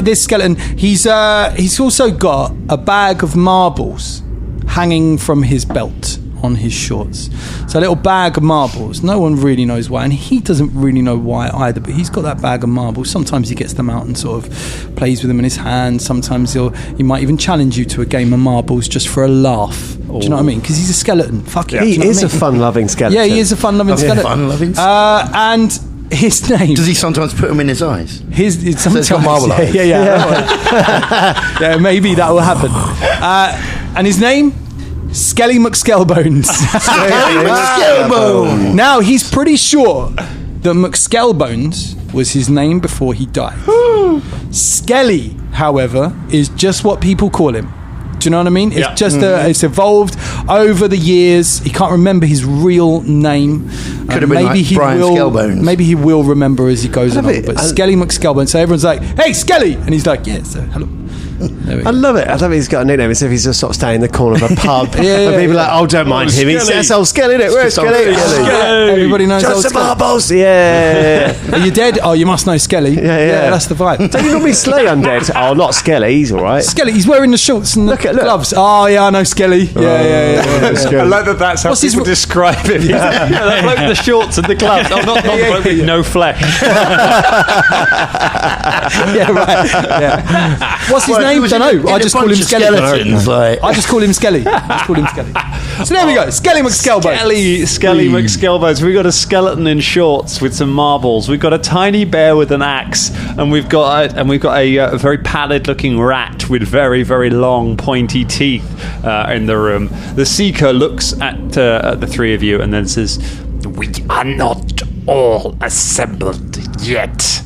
this skeleton. He's also got a bag of marbles hanging from his belt on his shorts. So a little bag of marbles. No one really knows why, and he doesn't really know why either. But he's got that bag of marbles. Sometimes he gets them out and sort of plays with them in his hand. Sometimes he might even challenge you to a game of marbles just for a laugh. Do you know what I mean? Because he's a skeleton. Fuck yeah. He is a fun-loving skeleton. Yeah, he is a fun-loving skeleton. Fun-loving. And his name. Does he sometimes put them in his eyes? Sometimes. So marble eyes. Yeah. Yeah, maybe that will happen. And his name. Skelly McSkellbones. McSkellbone. Now, he's pretty sure that McSkellbones was his name before he died. Skelly, however, is just what people call him. Do you know what I mean? It's just it's evolved over the years. He can't remember his real name. Could have been like Brian Skellbones. Maybe he will remember as he goes along. But Skelly McSkellbones. So everyone's like, "Hey, Skelly," and he's like, "Yes, hello." I love it. I love he's got a nickname. It's if he's just sort of standing in the corner of a pub. And people are like, oh, don't mind him. It's old Skelly, isn't it? Where's Skelly? Everybody knows old Skelly. Marbles. Yeah. Are you dead? Oh, you must know Skelly. Yeah, that's the vibe. Don't you normally slay undead? Oh, not Skelly. He's all right. Skelly, he's wearing the shorts and the gloves. Oh, yeah, I know Skelly. Yeah. I like that's how people describe him. That bloke with the shorts and the gloves. Oh, not bloke with no flesh. Yeah, right. Yeah. What's his name? Don't know. I just call him Skelly. I just call him Skelly. So there we go. Skelly McSkellbones. Skelly McSkellbones. We've got a skeleton in shorts with some marbles. We've got a tiny bear with an axe, and we've got a very pallid-looking rat with very, very long, pointy teeth in the room. The Seeker looks at the three of you and then says, "We are not all assembled yet."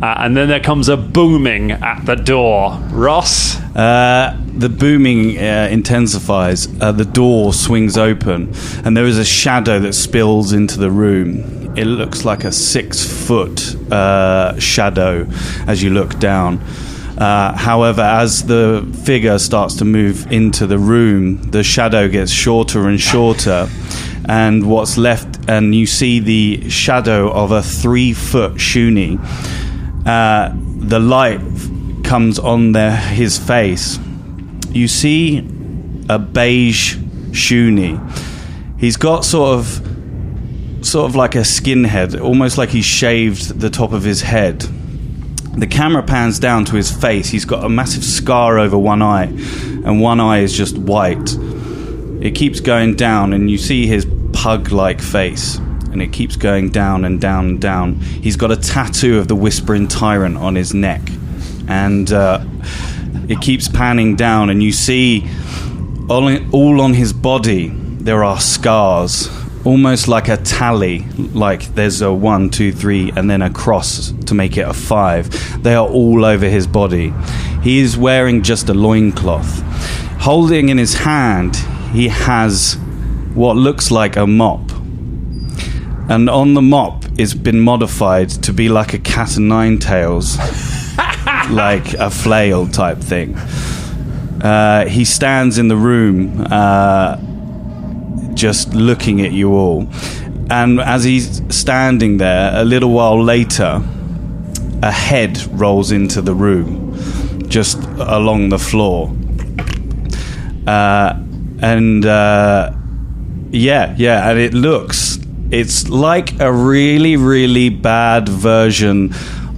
And then there comes a booming at the door. Ross? The booming intensifies. The door swings open, and there is a shadow that spills into the room. It looks like a 6-foot shadow as you look down. However, as the figure starts to move into the room, the shadow gets shorter and shorter, and what's left, and you see the shadow of a 3-foot Shuni. The light comes on his face. You see a beige Shuni. He's got sort of like a skinhead, almost like he's shaved the top of his head. The camera pans down to his face. He's got a massive scar over one eye, and one eye is just white. It keeps going down, and you see his pug-like face. And it keeps going down and down and down. He's got a tattoo of the Whispering Tyrant on his neck. And it keeps panning down, and you see all on his body there are scars, almost like a tally, like there's a 1, 2, 3, and then a cross to make it a 5. They are all over his body. He is wearing just a loincloth. Holding in his hand, he has what looks like a mop. And on the mop, it's been modified to be like a cat and nine tails. like a flail type thing. He stands in the room, just looking at you all. And as he's standing there, a little while later, a head rolls into the room, just along the floor. And it's like a really, really bad version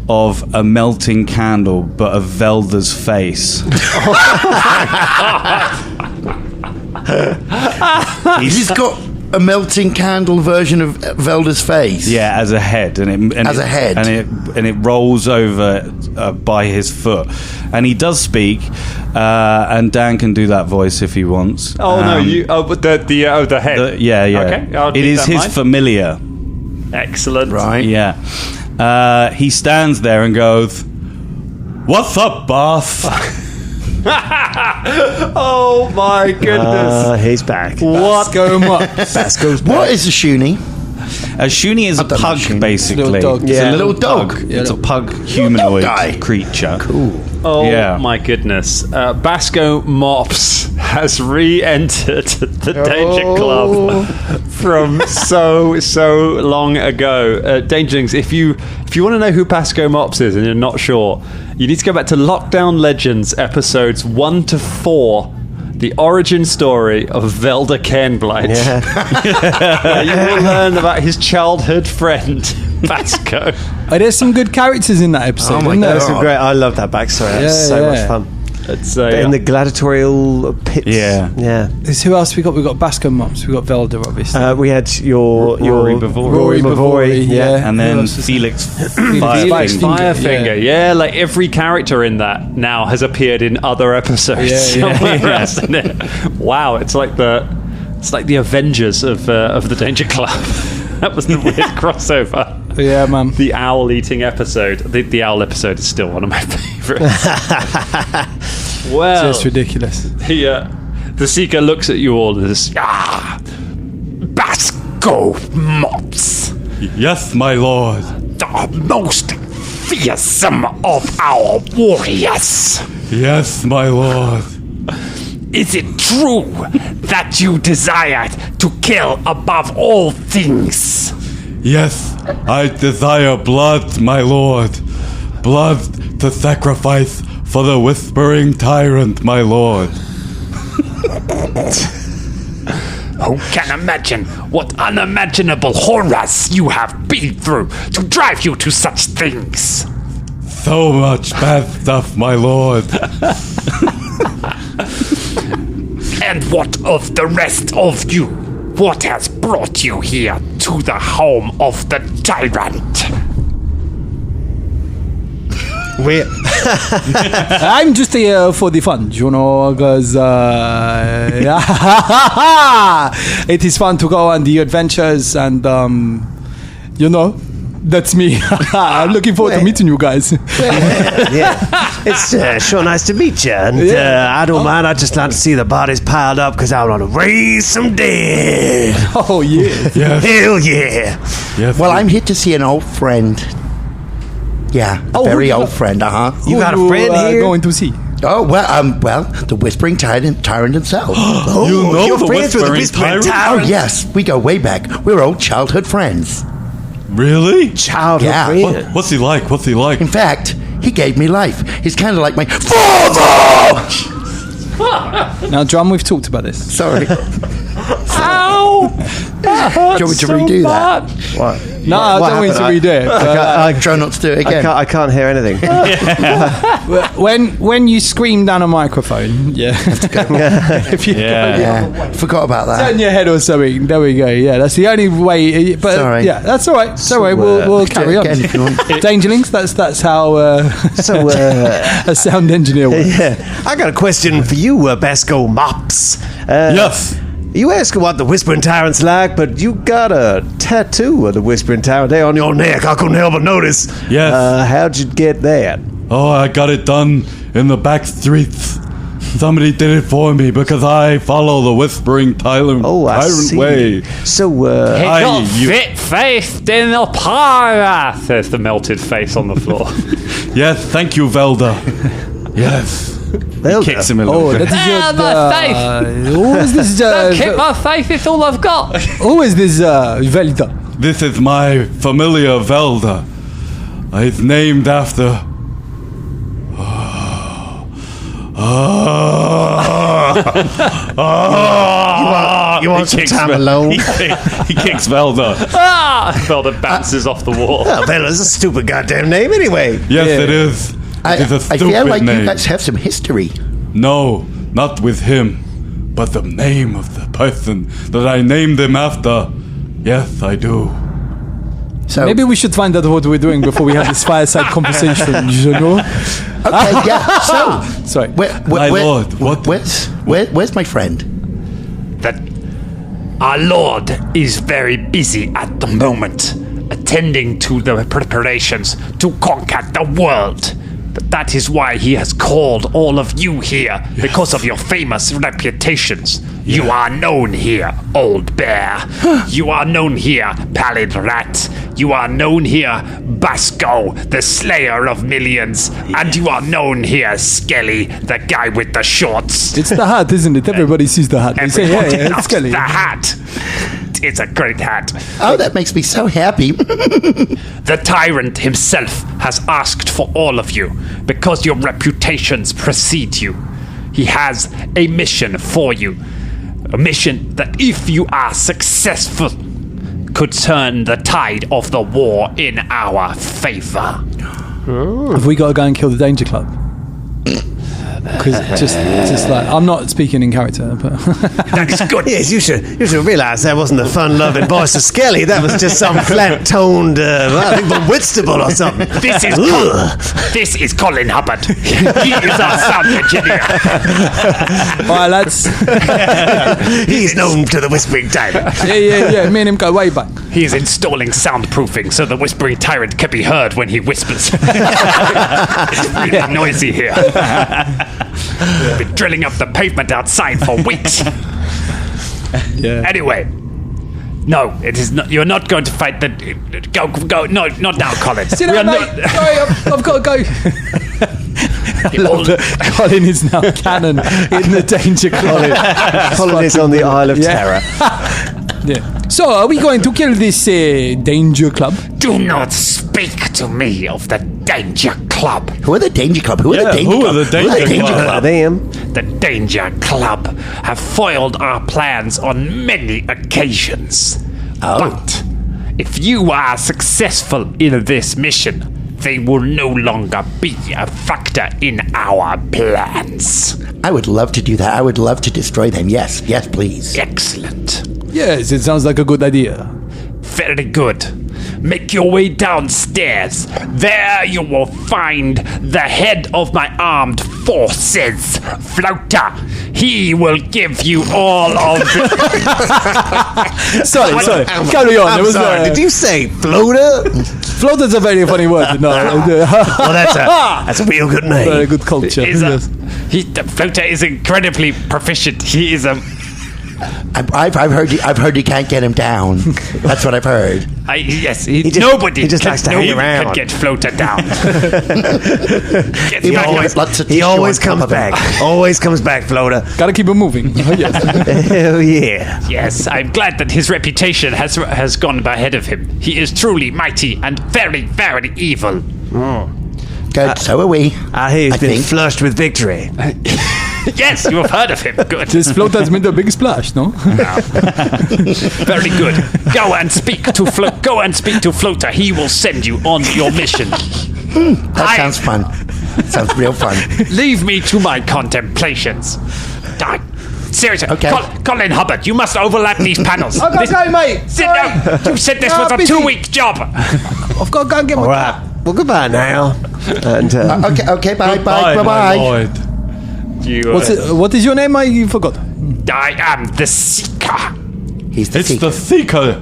of a melting candle, but of Velda's face. He's got a melting candle version of Velda's face. Yeah, as a head, and it rolls over by his foot, and he does speak, and Dan can do that voice if he wants. Oh no, the head. Okay, it is his familiar. Excellent. Right. Yeah. He stands there and goes, "What's up, boss?" Oh my goodness! He's back. What? Basco's back. What is a shoonie? A shoonie is a pug, basically. It's a little dog. It's a pug humanoid creature. Cool. Oh Yeah. my goodness. Basco Mops has re-entered the Danger Club from so long ago. Dangerlings, if you want to know who Basco Mops is and you're not sure, you need to go back to Lockdown Legends episodes 1 to 4. The origin story of Velda Cairnblight. Yeah. You will learn about his childhood friend, Basco. There's some good characters in that episode. Oh my isn't there? God. That's great. I love that backstory. That's so much fun. It's In the gladiatorial pits. Yeah. There's who else we got? We got Basco Mops. We got Velda, obviously. We had your Rory Bavori. Rory Bavori, yeah. And Who then else is Felix Felix Firefinger, yeah, like every character in that now has appeared in other episodes. Yeah. Hasn't it? Wow, it's like the Avengers of the Danger Club. That was the weird crossover. Yeah, man. The owl eating episode. The owl episode is still one of my favourites. Well, Just ridiculous. the Seeker looks at you all and says, Basco Mops, Yes, my lord. the most fearsome of our warriors. Yes, my lord. Is it true that you desired to kill above all things? Yes, I desire blood, my lord. Blood to sacrifice for the whispering tyrant, my lord. Who can imagine what unimaginable horrors you have been through to drive you to such things? So much bad stuff, my lord. And what of the rest of you? What has brought you here to the home of the tyrant? I'm just here for the fun, because it is fun to go on the adventures, and that's me. I'm looking forward to meeting you guys. Yeah. It's sure nice to meet you. And I don't mind. I just like to see the bodies piled up because I want to raise some dead. Oh, yeah. Yes. Hell yeah. Yes. Well, I'm here to see an old friend. Yeah, a very old friend. You got a friend here? Going to see? Oh well, the Whispering Tyrant himself. You know you're the friends with the Whispering Whispering Tyrant? Oh yes, we go way back. We're old childhood friends. Really? Childhood Yeah. friend. What's he like? What's he like? In fact, he gave me life. He's kind of like my father. Now, Drum, we've talked about this. Sorry. "Ow! Do you want me to redo that? What? No, I don't want you to read it. I try not to do it again. I can't hear anything. When you scream down a microphone, if you Yeah. Forgot about that. turn your head or something, there we go. Yeah, that's the only way. But Sorry. yeah, that's all right. It's all right. We'll carry on. Again, if you want. Dangerlings, that's how So, a sound engineer works. yeah. I got a question for you, Basco Mops. Yes. You ask what the Whispering Tyrant's like, but you got a tattoo of the Whispering Tyrant there on your neck. I couldn't help but notice. Yes. How'd you get that? Oh, I got it done in the back streets. Somebody did it for me because I follow the Whispering Tyrant, I see. way. So, He Aye, got you- fit-faced in the pirate," says the melted face on the floor. Yes, thank you, Velda. Yes. He kicks him a little bit. That is your... who is this... Don't kick my faith, it's all I've got. Who is this Velda? This is my familiar Velda. It's named after... You want some time alone? He kicks Velda. Velda bounces off the wall. Oh, Velda's a stupid goddamn name anyway. Yes, it is. It is a I stupid feel like name. you guys have some history. No, not with him, but the name of the person that I named him after. Yes, I do. So Maybe we should find out what we're doing before we have this fireside conversation, you know? okay, yeah. So Sorry. My lord, where's my friend? That our Lord is very busy at the moment, attending to the preparations to conquer the world. That is why he has called all of you here, because of your famous reputations. You are known here, Old Bear. You are known here, Pallid Rat. You are known here, Basco, the slayer of millions. And you are known here, Skelly, the guy with the shorts. It's the hat, isn't it? Everybody sees the hat. They say, Everybody hey, it's loves Skelly. the hat. It's a great hat. Oh, that makes me so happy. The tyrant himself has asked for all of you because your reputations precede you. He has a mission for you. A mission that, if you are successful, could turn the tide of the war in our favor. Have we got to go and kill the Danger Club? Because just like, I'm not speaking in character, but That is good. Yes, you should realise that wasn't the fun-loving voice of Skelly. That was just some flat-toned, I think from Whitstable or something. This is Colin Hubbard. He is our sound engineer. alright, lads. He's known to the Whispering Tyrant. Yeah. Me and him go way back. He is installing soundproofing so the Whispering Tyrant can be heard when he whispers. It's really noisy here. We've been drilling up the pavement outside for weeks. Yeah. Anyway, no, it is not. You're not going to fight the. Go. No, not now, Colin. Sit We down, are mate. Sorry, I've got to go. Colin is now canon in the Danger Club. Colin is on the Isle of Terror. Yeah. So, are we going to kill this Danger Club? Do not speak to me of the Danger Club. Who are the Danger Club? Who are the Danger who Club? are the Danger Club? Them. The Danger Club have foiled our plans on many occasions. But if you are successful in this mission, they will no longer be a factor in our plans. I would love to do that. I would love to destroy them. Yes, please. Excellent. Yes, it sounds like a good idea. Very good. Make your way downstairs. There you will find the head of my armed forces, Floater. He will give you all of the... Sorry. Carry on. I'm sorry. Did you say floater? Floater's a very funny word. No. Well, that's a real good name. Very good culture. The Floater is incredibly proficient. He is a... I've heard you can't get him down. That's what I've heard. Nobody likes to hang around. can get Floater down. He always comes back. Always comes back, Floater. Gotta keep him moving. Oh, yes. Hell yeah. Yes, I'm glad that his reputation has gone ahead of him. He is truly mighty and very, very evil. Good, so are we. I hear he's been flushed with victory. Yes, you have heard of him. Good. This Floater's made a big splash, no? Very good. Go and speak to Floater. He will send you on your mission. That sounds fun. Sounds real fun. Leave me to my contemplations. Seriously, Okay. Colin Hubbard, you must overlap these panels. I've got to go, mate. You said this was a busy. 2-week job. I've got to go and get my... All right. Well, goodbye now. And Okay, bye. What is your name? I forgot. I am the Seeker. He's the It's Seeker. the Seeker.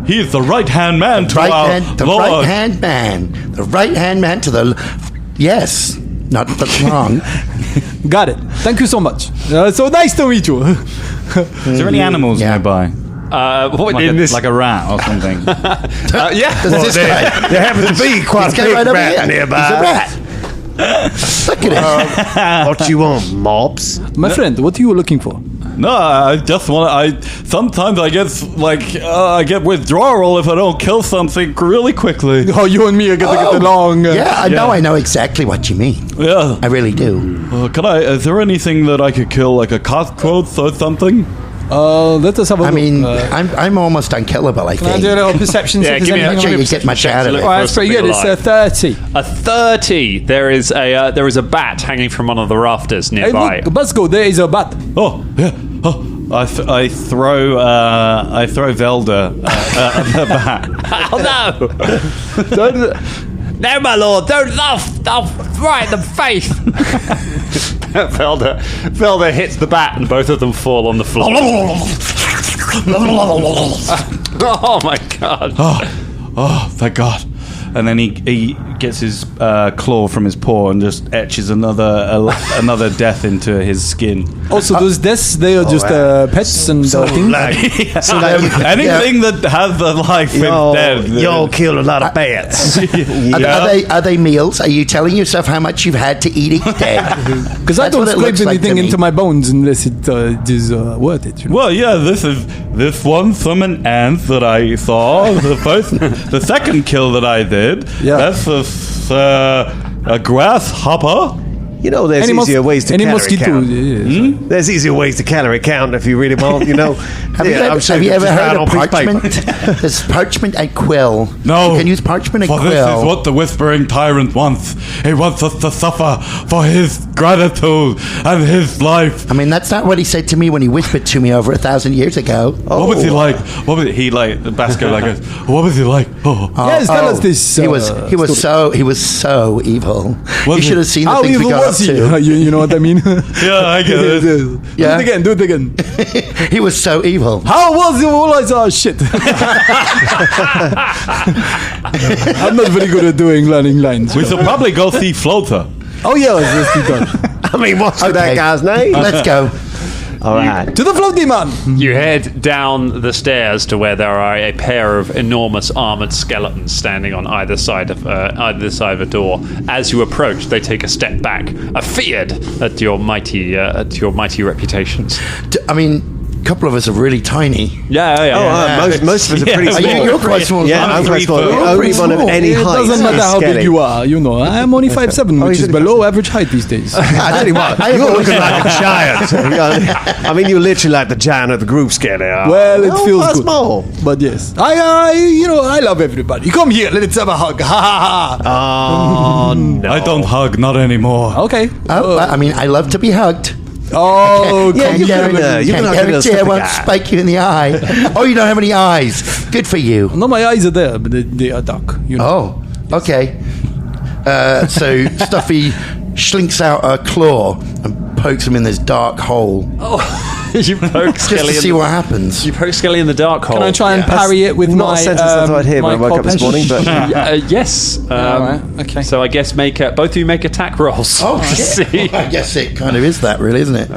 He is the right-hand man to our Lord. Right-hand man. The right-hand man to the... Yes. Not wrong. Got it. Thank you so much. So nice to meet you. Is there any animals nearby? like a rat or something. Yeah. This guy. There happens to be quite a big right over rat here. nearby. He's a rat. Look at him. What do you want, mobs? My friend, what are you looking for? No, I just want. Sometimes I get I get withdrawal if I don't kill something really quickly. Oh, you and me are going to get along. Yeah, I know exactly what you mean. Yeah. I really do. Is there anything that I could kill, like a cockroach or something? Let us have a look. I mean, I'm almost unkillable, I Can I think. do a little perception? Yeah, give me a- Make sure you get much out of it. Oh, that's pretty good. It's 30. A 30. There is a bat hanging from one of the rafters Hey, nearby. look, Buzzgo, there is a bat. Oh, yeah. Oh, I throw Velda the bat. Oh no! No, my lord, don't laugh! I'll right in the face. Velda hits the bat, and both of them fall on the floor. Oh my god! Oh, thank God! And then he gets his claw from his paw and just etches another death into his skin. Also, those deaths, they are just pets and things. Anything that has the life is dead. Y'all killed a lot of bats. Are they meals? Are you telling yourself how much you've had to eat each day? Because I That's don't what it scrape looks like anything to me. into my bones unless it is worth it. You know? Well, yeah, this one's from an ant that I saw. The second kill that I did. Yeah. That's a grasshopper. You know, there's easier ways to calorie mosquito. count. Yeah. There's easier ways to calorie count if you really want, you know. Have you ever heard of parchment? There's parchment and quill. No. You can use parchment and For quill. this is what the Whispering Tyrant wants. He wants us to suffer for his gratitude and his life. I mean, that's not what he said to me when he whispered to me over 1,000 years ago. What was he like? What was he like? Basco like this. What was he like? Oh. Yes, tell us this. He was so evil. You he? should have seen the How things we evil got up was he? to. You know what I mean? Yeah, I get it. Yeah. Do it again. He was so evil. How was it? Oh, shit. I'm not very good at learning lines. We should probably go see Floater. Oh, yeah, let's do that. I mean, what's that Okay. guy's name? Let's go. All right. To the floaty man. You head down the stairs to where there are a pair of enormous armored skeletons standing on either side of a door. As you approach, they take a step back, feared at your mighty reputations. I mean, a couple of us are really tiny. Yeah. Most of us are pretty Are small. you're quite small. Yeah, I'm quite small. You're Only pretty one of small. any It height. doesn't matter how big Skelly. you are, you know. I'm only 5'7", which is only below average height these days. I tell you what, you're looking like a giant. I mean, you're literally like the giant of the group, Skelly. Well, it feels quite good. small. But yes, I love everybody. Come here, let's have a hug. Ha ha ha. Oh, no. I don't hug, not anymore. Okay. I mean, I love to be hugged. Oh, Yeah, come you're here. gonna Can't like a guarantee I little won't guy. spike you in the eye. Oh, you don't have any eyes. Good for you. No, my eyes are there, but they are dark. You know. Oh, okay. So Stuffy slinks out a claw and pokes him in this dark hole You poke just to Skelly see what happens. You poke Skelly in the dark hole. Can I try and parry it with Not my a sentence I thought I'd hear when I my woke up this morning, but Yes. All right, okay. So I guess both of you make attack rolls. Oh, to shit. see. I guess it kind of is that, really, isn't it?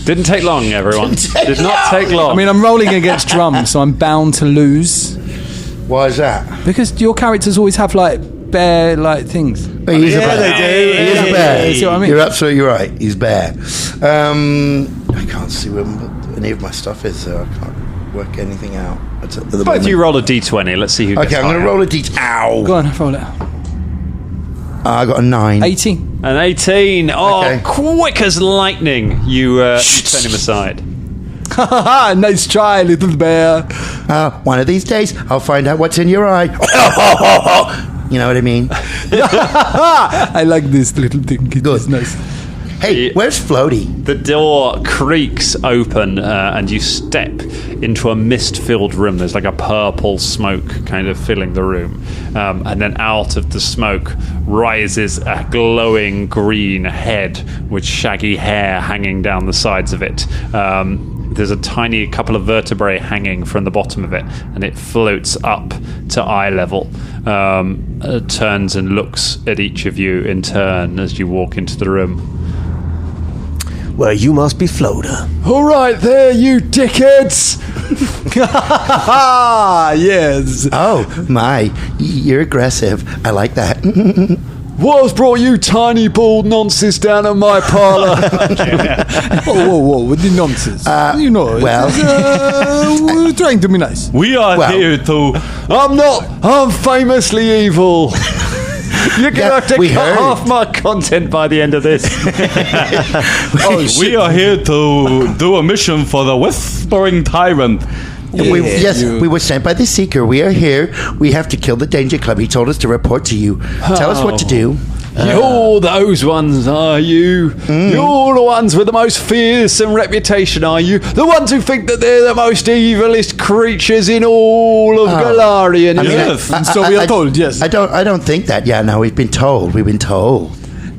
Didn't take long, everyone. Did not take long. I mean, I'm rolling against drum, so I'm bound to lose Why is that? because your characters always have like bear like things. He's a bear. they do. He is a bear. You see what I mean? You're absolutely right. He's bear. I can't see where any of my stuff is, so I can't work anything out. At the both moment. you roll a d20. Let's see who gets Okay, I'm going to higher. roll a d. Ow! Go on, roll it. I got a 9. 18. An 18. Oh, Okay. quick as lightning. You turn him aside. Nice try, little bear. One of these days, I'll find out what's in your eye. You know what I mean? I like this little thing. It's Good. nice. Hey, where's Floaty? The door creaks open and you step into a mist-filled room. There's like a purple smoke kind of filling the room. And then out of the smoke rises a glowing green head with shaggy hair hanging down the sides of it. There's a tiny couple of vertebrae hanging from the bottom of it, and it floats up to eye level. Turns and looks at each of you in turn as you walk into the room. Well, you must be Floater. All right there, you dickheads. Yes. Oh, my. You're aggressive. I like that. What's brought you tiny bald nonsense down at my parlour? Whoa, what the nonsense? We're trying to be nice. We are here to. I'm famously evil. You're going to have to cut half my content by the end of this. We are here to do a mission for the Whispering Tyrant. We were sent by the Seeker. We are here. We have to kill the Danger Club. He told us to report to you. Tell us what to do. You're those ones, are you? You're the ones with the most fearsome reputation, are you? The ones who think that they're the most evilest creatures in all of Galarian. So we are told, yes. I don't think that. Yeah, no, we've been told.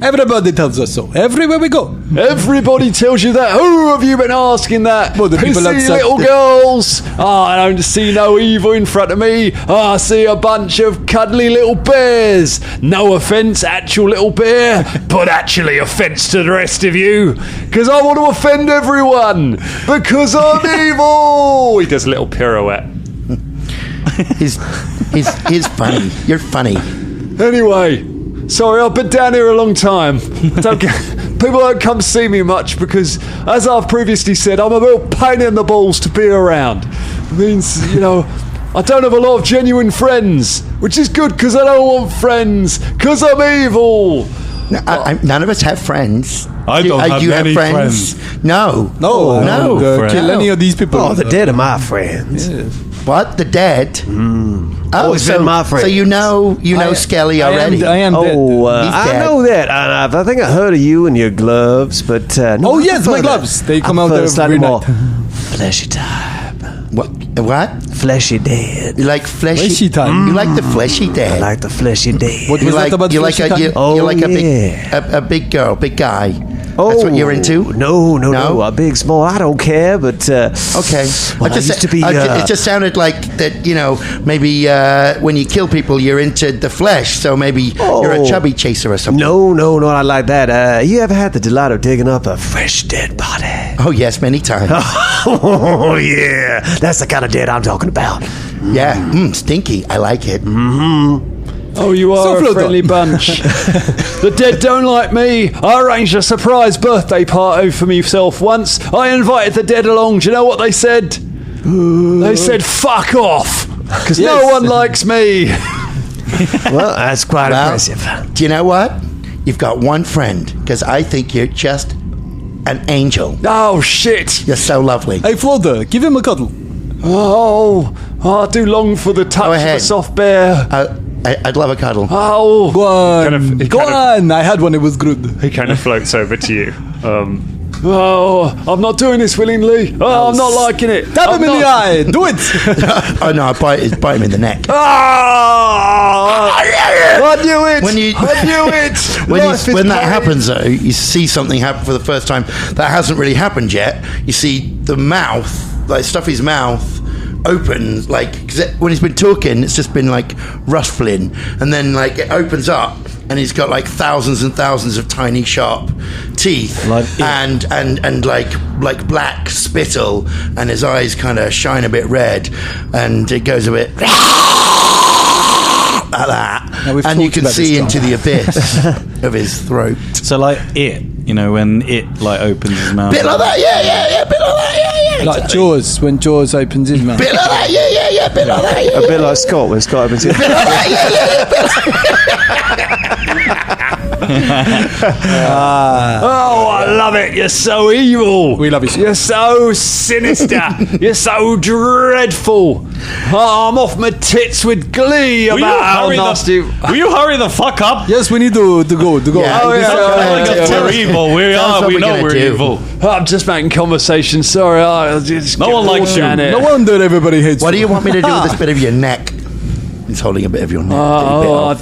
Everybody tells us so. Everywhere we go. Everybody tells you that. Who have you been asking that? Well, the people Pissy outside little girls. I don't see no evil in front of me. I see a bunch of cuddly little bears. No offence, actual little bear, but actually offence to the rest of you. Because I want to offend everyone. Because I'm evil. He does a little pirouette. He's funny. You're funny. Anyway. Sorry, I've been down here a long time. People don't come see me much because, as I've previously said, I'm a real pain in the balls to be around. It means, I don't have a lot of genuine friends, which is good because I don't want friends, because I'm evil. None of us have friends. I don't have many friends. No. Kill any of these people. Oh, the dead are my friends. Yes. What? The dead? Always been my friends. So you know Skelly already. I am dead. I know that. I think I heard of you and your gloves, but no. Oh yes, my gloves. They come out there slightly every more night. fleshy type. What? Fleshy dead. You like fleshy? Fleshy time. You like the fleshy dead? I like the fleshy dead. What was that about fleshy time? You like a big girl, big guy. That's what you're into? No. A big, small. I don't care, but okay. Well, I used to be. It just sounded like that. Maybe when you kill people, you're into the flesh. So maybe you're a chubby chaser or something. No, not like that. You ever had the delight of digging up a fresh dead body? Oh yes, many times. Oh yeah, that's the kind of dead I'm talking about. Yeah, stinky. I like it. Oh, you are a friendly bunch. The dead don't like me. I arranged a surprise birthday party for myself once. I invited the dead along. Do you know what they said? They said, fuck off. Because no one likes me. Well, that's quite impressive. Do you know what? You've got one friend, because I think you're just an angel. Oh, shit. You're so lovely. Hey, Floater, give him a cuddle. Oh, I do long for the touch of a soft bear. I'd love a cuddle. Oh, Go on. I had one. It was good. He kind of floats over to you. I'm not doing this willingly. I'm not liking it. Tap him in the eye. Do it. Oh no, I bite him in the neck. I knew it. When that happens, though, you see something happen for the first time that hasn't really happened yet. You see the mouth, like Stuffy's mouth, open, like, cause when he's been talking, it's just been like ruffling, and then like it opens up, and he's got like thousands and thousands of tiny sharp teeth, and like black spittle, and his eyes kind of shine a bit red, and it goes a bit like that, and you can see into the abyss of his throat. So like when it like opens his mouth. Bit like that, yeah, bit like that, yeah. Like exactly. Jaws, when Jaws opens his mouth. Bit like that, yeah, bit like that, yeah. A bit like Scott when Scott opens his mouth. Bit like that, Oh, I love it. You're so evil. We love you. You're so sinister. You're so dreadful. Oh, I'm off my tits with glee about how nasty. Will you hurry the fuck up? Yes, we need to go. Yeah, We're evil. We know we're evil. I'm just making conversation. Sorry. No one likes you. No wonder everybody hates you. What do you want me to do with this bit of your neck? He's holding a bit of your neck.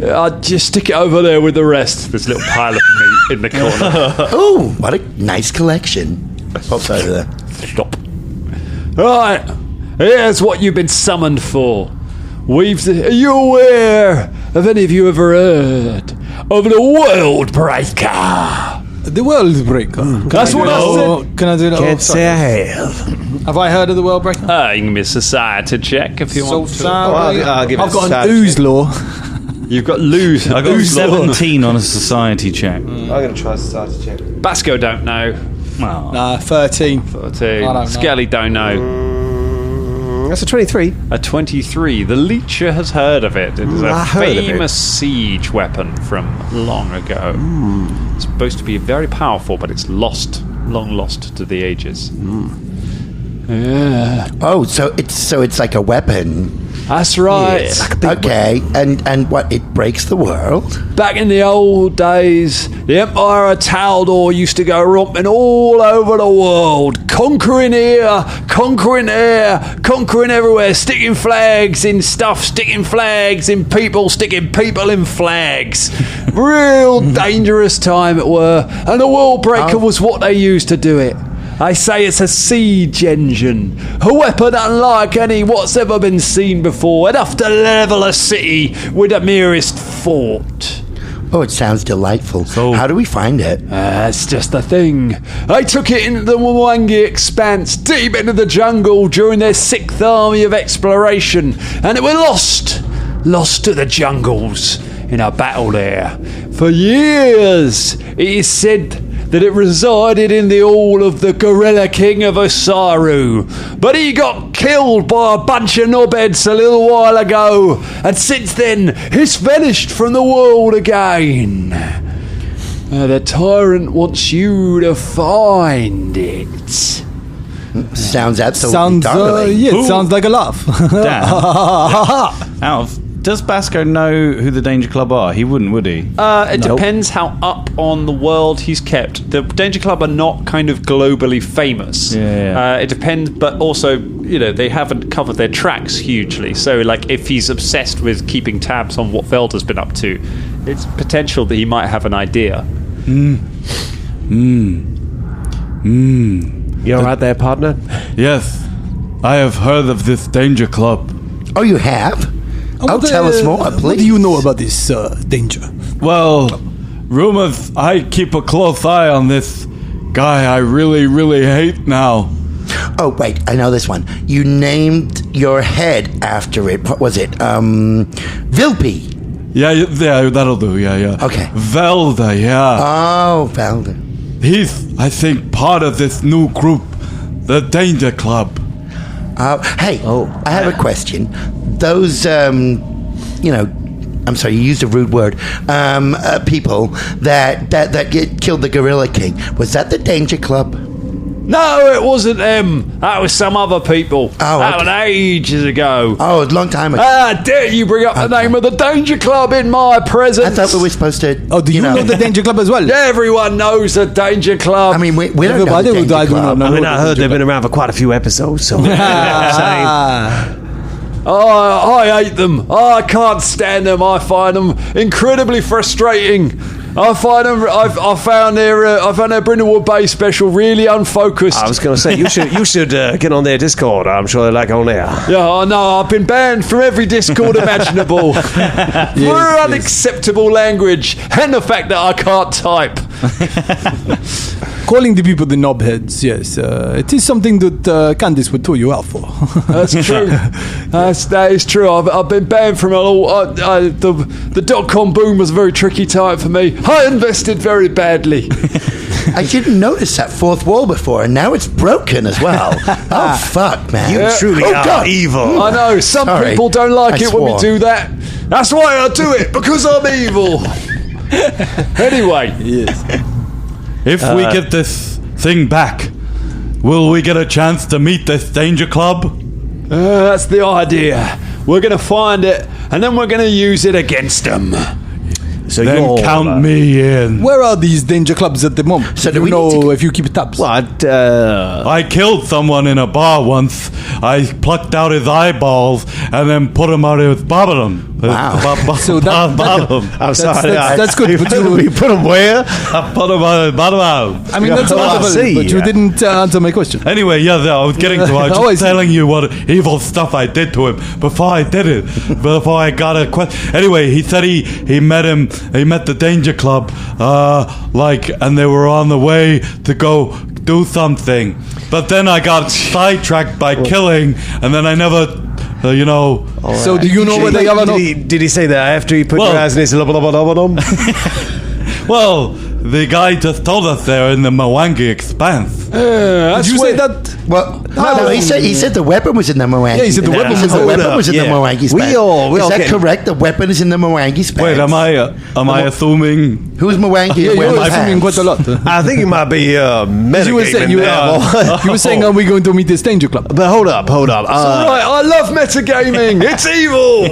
I'd just stick it over there with the rest. There's a little pile of meat in the corner. Oh, what a nice collection. Pops over there. Stop. Right, here's what you've been summoned for. Are you aware? Have any of you ever heard of the World Breaker? The World Breaker. That's what I said. Can I do that? Can't say I have. Have I heard of the World Breaker? You can give me a society check if you want to. I'll give it I've got a an ooze law. You've got lose. I got 17 on a society check. I'm going to try a society check. Basco don't know. Well, Nah, 13. 13. I don't know. Skelly don't know. That's a 23. A 23. The Leecher has heard of it. It is a famous siege weapon from long ago. It's supposed to be very powerful, but it's long lost to the ages. Yeah. Oh, so it's like a weapon. That's right. Okay, and what? It breaks the world. Back in the old days, the Empire of Taldor used to go romping all over the world, conquering here, conquering there, conquering everywhere, sticking flags in stuff, sticking flags in people, sticking people in flags. Real dangerous time it were, and the World Breaker was what they used to do it. I say it's a siege engine, a weapon unlike any what's ever been seen before, enough to level a city with the merest fort. Oh, it sounds delightful. So, how do we find it? That's just the thing. I took it into the Mwangi expanse, deep into the jungle during their 6th army of exploration, and it was lost to the jungles in a battle there. For years, it is said that it resided in the hall of the Gorilla King of Osaru. But he got killed by a bunch of knobheads a little while ago, and since then, it's vanished from the world again. The tyrant wants you to find it. Sounds absolutely darling. It sounds like a laugh. Does Basco know who the Danger Club are? He wouldn't, would he? It depends how up on the world he's kept. The Danger Club are not kind of globally famous. Yeah. It depends, but also, they haven't covered their tracks hugely. So, like, if he's obsessed with keeping tabs on what Velda's been up to, it's potential that he might have an idea. You all right there, partner? Yes, I have heard of this Danger Club. Oh, you have? Tell us more, please. What do you know about this danger? Well, rumors, I keep a close eye on this guy I really, really hate now. Oh, wait, I know this one. You named your head after it. What was it? Vilpy. Yeah, that'll do, yeah. Okay. Velda, yeah. Oh, Velda. He's, I think, part of this new group, the Danger Club. I have a question. Those, I'm sorry, you used a rude word. People that killed the Gorilla King. Was that the Danger Club? No, it wasn't them. That was some other people. Oh, that was ages ago. Oh, a long time ago. Dare you bring up the name of the Danger Club in my presence? I thought we were supposed to. Oh, do you know the Danger Club as well? Everyone knows the Danger Club. I mean, we don't know the Danger Club. I heard they've been around for quite a few episodes. So I hate them. I can't stand them. I find them incredibly frustrating. I found their Brindlewood Bay special really unfocused. I was going to say you should get on their Discord. I'm sure they like on there. Yeah, I know. I've been banned from every Discord imaginable for unacceptable language and the fact that I can't type. Calling the people the knobheads, yes, it is something that Candice would throw you out for. That's true. That is true. I've been banned from the .com boom was a very tricky time for me. I invested very badly. I didn't notice that fourth wall before, and now it's broken as well. Oh, fuck, man. You truly are evil. I know. Some people don't like it when we do that. That's why I do it, because I'm evil. Anyway. Yes. If we get this thing back, will we get a chance to meet this Danger Club? That's the idea. We're going to find it, and then we're going to use it against them. So then count me in. Where are these Danger Clubs at the moment? So do you know if you keep tabs? I killed someone in a bar once. I plucked out his eyeballs and then put him out of his Babylon. Wow. So I'm sorry. that's good. But You put them where? I put him on the bottom. I mean, that's see. but you didn't answer my question. Anyway, I was getting to. I was Oh, I just see. telling you what evil stuff I did to him before I did it. Before I got a question. Anyway, he said he met him. He met the Danger Club. And they were on the way to go do something. But then I got sidetracked by killing, and then I never. So do you know where they are or not? Did he say that after he put your hands in his Well, the guy just told us they're in the Mwangi Expanse. Did you say that? Well, no, he said the weapon was in the Mwangi. Yeah, he said the weapon was in the Mwangi Span. We all Is that getting- correct? The weapon is in the Mwangi Span. Wait, am I assuming? Who's Mwangi? Yeah, and where you're my assuming pants? quite a lot. I think he might be You were, saying, you were saying, are we going to meet this Danger Club? But hold up. Right, I love metagaming. It's evil.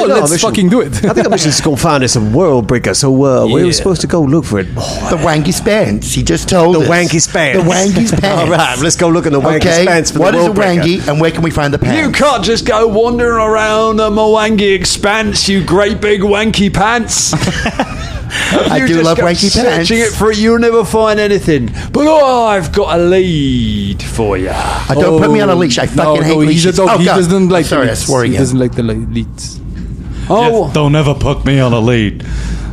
Let's fucking do it. I think our mission's going to find us a world breaker, so we were supposed to go look for it. The Wanky Spans. He just told The us. wanky spans. The Wanky Spans. All right, let's go look at the wanky Okay, spans for what the is a world breaker. wangy and where can we find the pants? You can't just go wandering around the Mwangi Expanse, you great big wanky pants. I do love wanky pants. Searching it for it, you'll never find anything. But I've got a lead for you. Don't put me on a leash. I fucking hate he's leashes. a dog. Oh, He God. doesn't like Sorry, the I leads. swore He again. doesn't like the leads. Oh, Don't ever put me on a lead.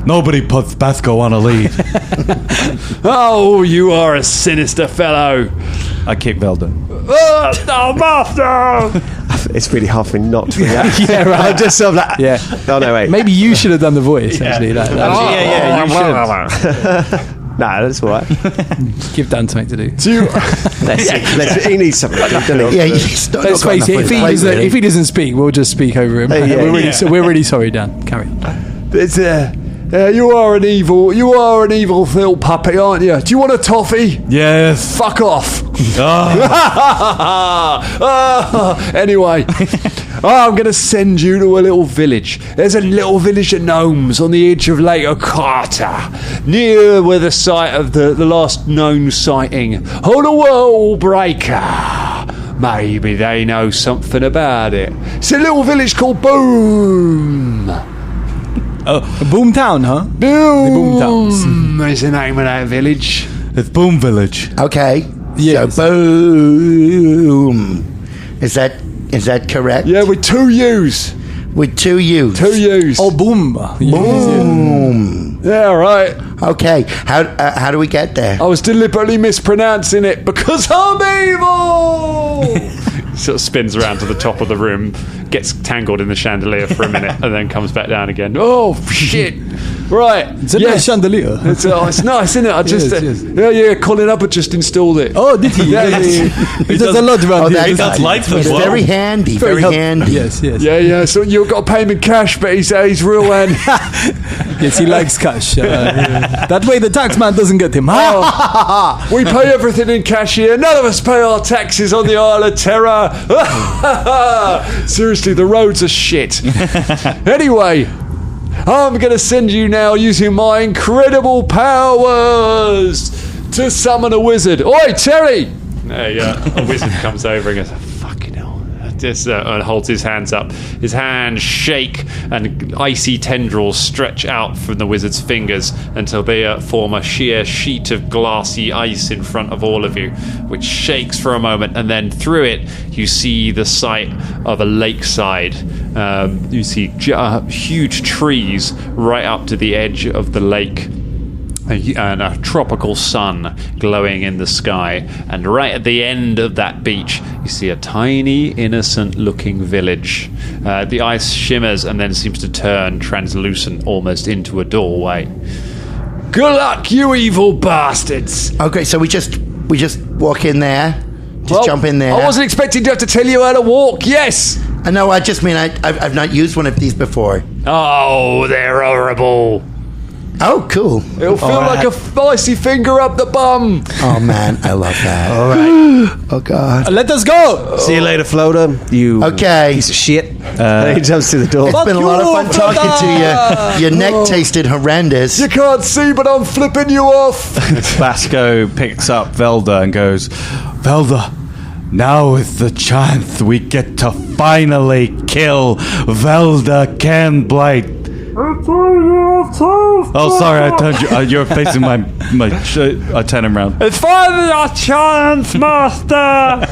Nobody puts Basco on a lead. oh, you are a sinister fellow. I kick Velda. Oh, master! It's really hard for me not to react. Yeah, right. I'm just sort of like, Yeah. Oh, no, wait. Maybe you should have done the voice, actually. You should. Nah, that's all right. Give Dan something to do. He needs something to do, doesn't he? Yeah, he's not Let's got face it, enough if he, on his plate, doesn't, really. if he doesn't speak, we'll just speak over him. We're really sorry, Dan. Carry on. It's, you are an evil little puppy, aren't you? Do you want a toffee? Yes. Fuck off. Ah. Anyway, I'm going to send you to a little village. There's a little village of gnomes on the edge of Lake Okata, near where the site of the last known sighting of the World Breaker. Maybe they know something about it. It's a little village called Boom. Boomtown, huh? Boom is the name of that village. It's Boom Village. Okay. Yes. So boom. Is that correct? Yeah, with two U's. With two U's. Two U's. Oh, boom. Boom. Yeah, right. Okay. How do we get there? I was deliberately mispronouncing it because I'm evil. Sort of spins around to the top of the room, gets tangled in the chandelier for a minute, and then comes back down again. Oh shit! Right. Is it a chandelier? It's nice, isn't it? I just Yes. yeah. Colin Hubbard just installed it. Oh, did he? Yeah, He does a lot around here. that That's guy. lights as It's well. very handy. Very handy. Yes. Yeah. So you've got to pay him in cash, but he's real handy. Yes, he likes cash. That way the tax man doesn't get him. We pay everything in cash here. None of us pay our taxes on the Isle of Terror. Seriously, the roads are shit. Anyway, I'm going to send you now using my incredible powers to summon a wizard. Oi, Terry! A wizard comes over and goes, fucking hell. Just, and holds his hands up. His hands shake and icy tendrils stretch out from the wizard's fingers until they form a sheer sheet of glassy ice in front of all of you, which shakes for a moment, and then through it you see the sight of a lakeside. You see huge trees right up to the edge of the lake, and a tropical sun glowing in the sky, and right at the end of that beach you see a tiny innocent looking village. The ice shimmers and then seems to turn translucent almost into a doorway. Good luck, you evil bastards. Okay, so we just walk in there. Jump in there. I wasn't expecting to have to tell you how to walk. Yes. No, I just mean I've not used one of these before. Oh, they're horrible. Oh, cool. It'll feel like a icy finger up the bum. Oh, man, I love that. All right. Oh, God. Let us go. See you later, Floater. You Okay. piece of shit. He jumps to the door. It's been a lot of fun talking to you. Your neck tasted horrendous. You can't see, but I'm flipping you off. Basco picks up Velda and goes, Velda, Now is the chance we get to finally kill Velda Canblight. Oh, sorry, I turned you. You're facing my. I turn him around. It's finally our chance, Master!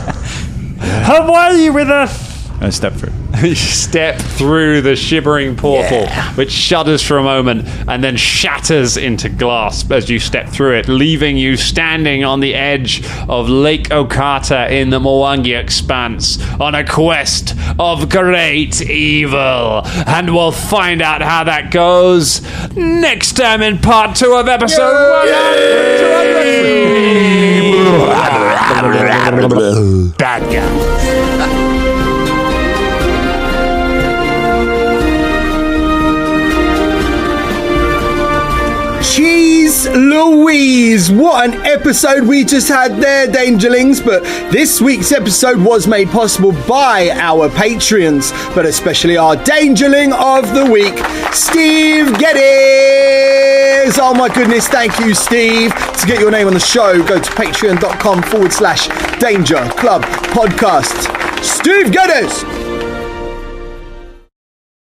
Away with us! I step through. You step through the shivering portal, which shudders for a moment and then shatters into glass as you step through it, leaving you standing on the edge of Lake Okata in the Mwangi Expanse on a quest of great evil. And we'll find out how that goes next time in part 2 of episode 100. Bad guy. Jeez Louise, what an episode we just had there, Dangerlings. But this week's episode was made possible by our Patreons, but especially our Dangerling of the Week, Steve Geddes. Oh my goodness, thank you, Steve. To get your name on the show, go to patreon.com/Danger Club Podcast. Steve Geddes.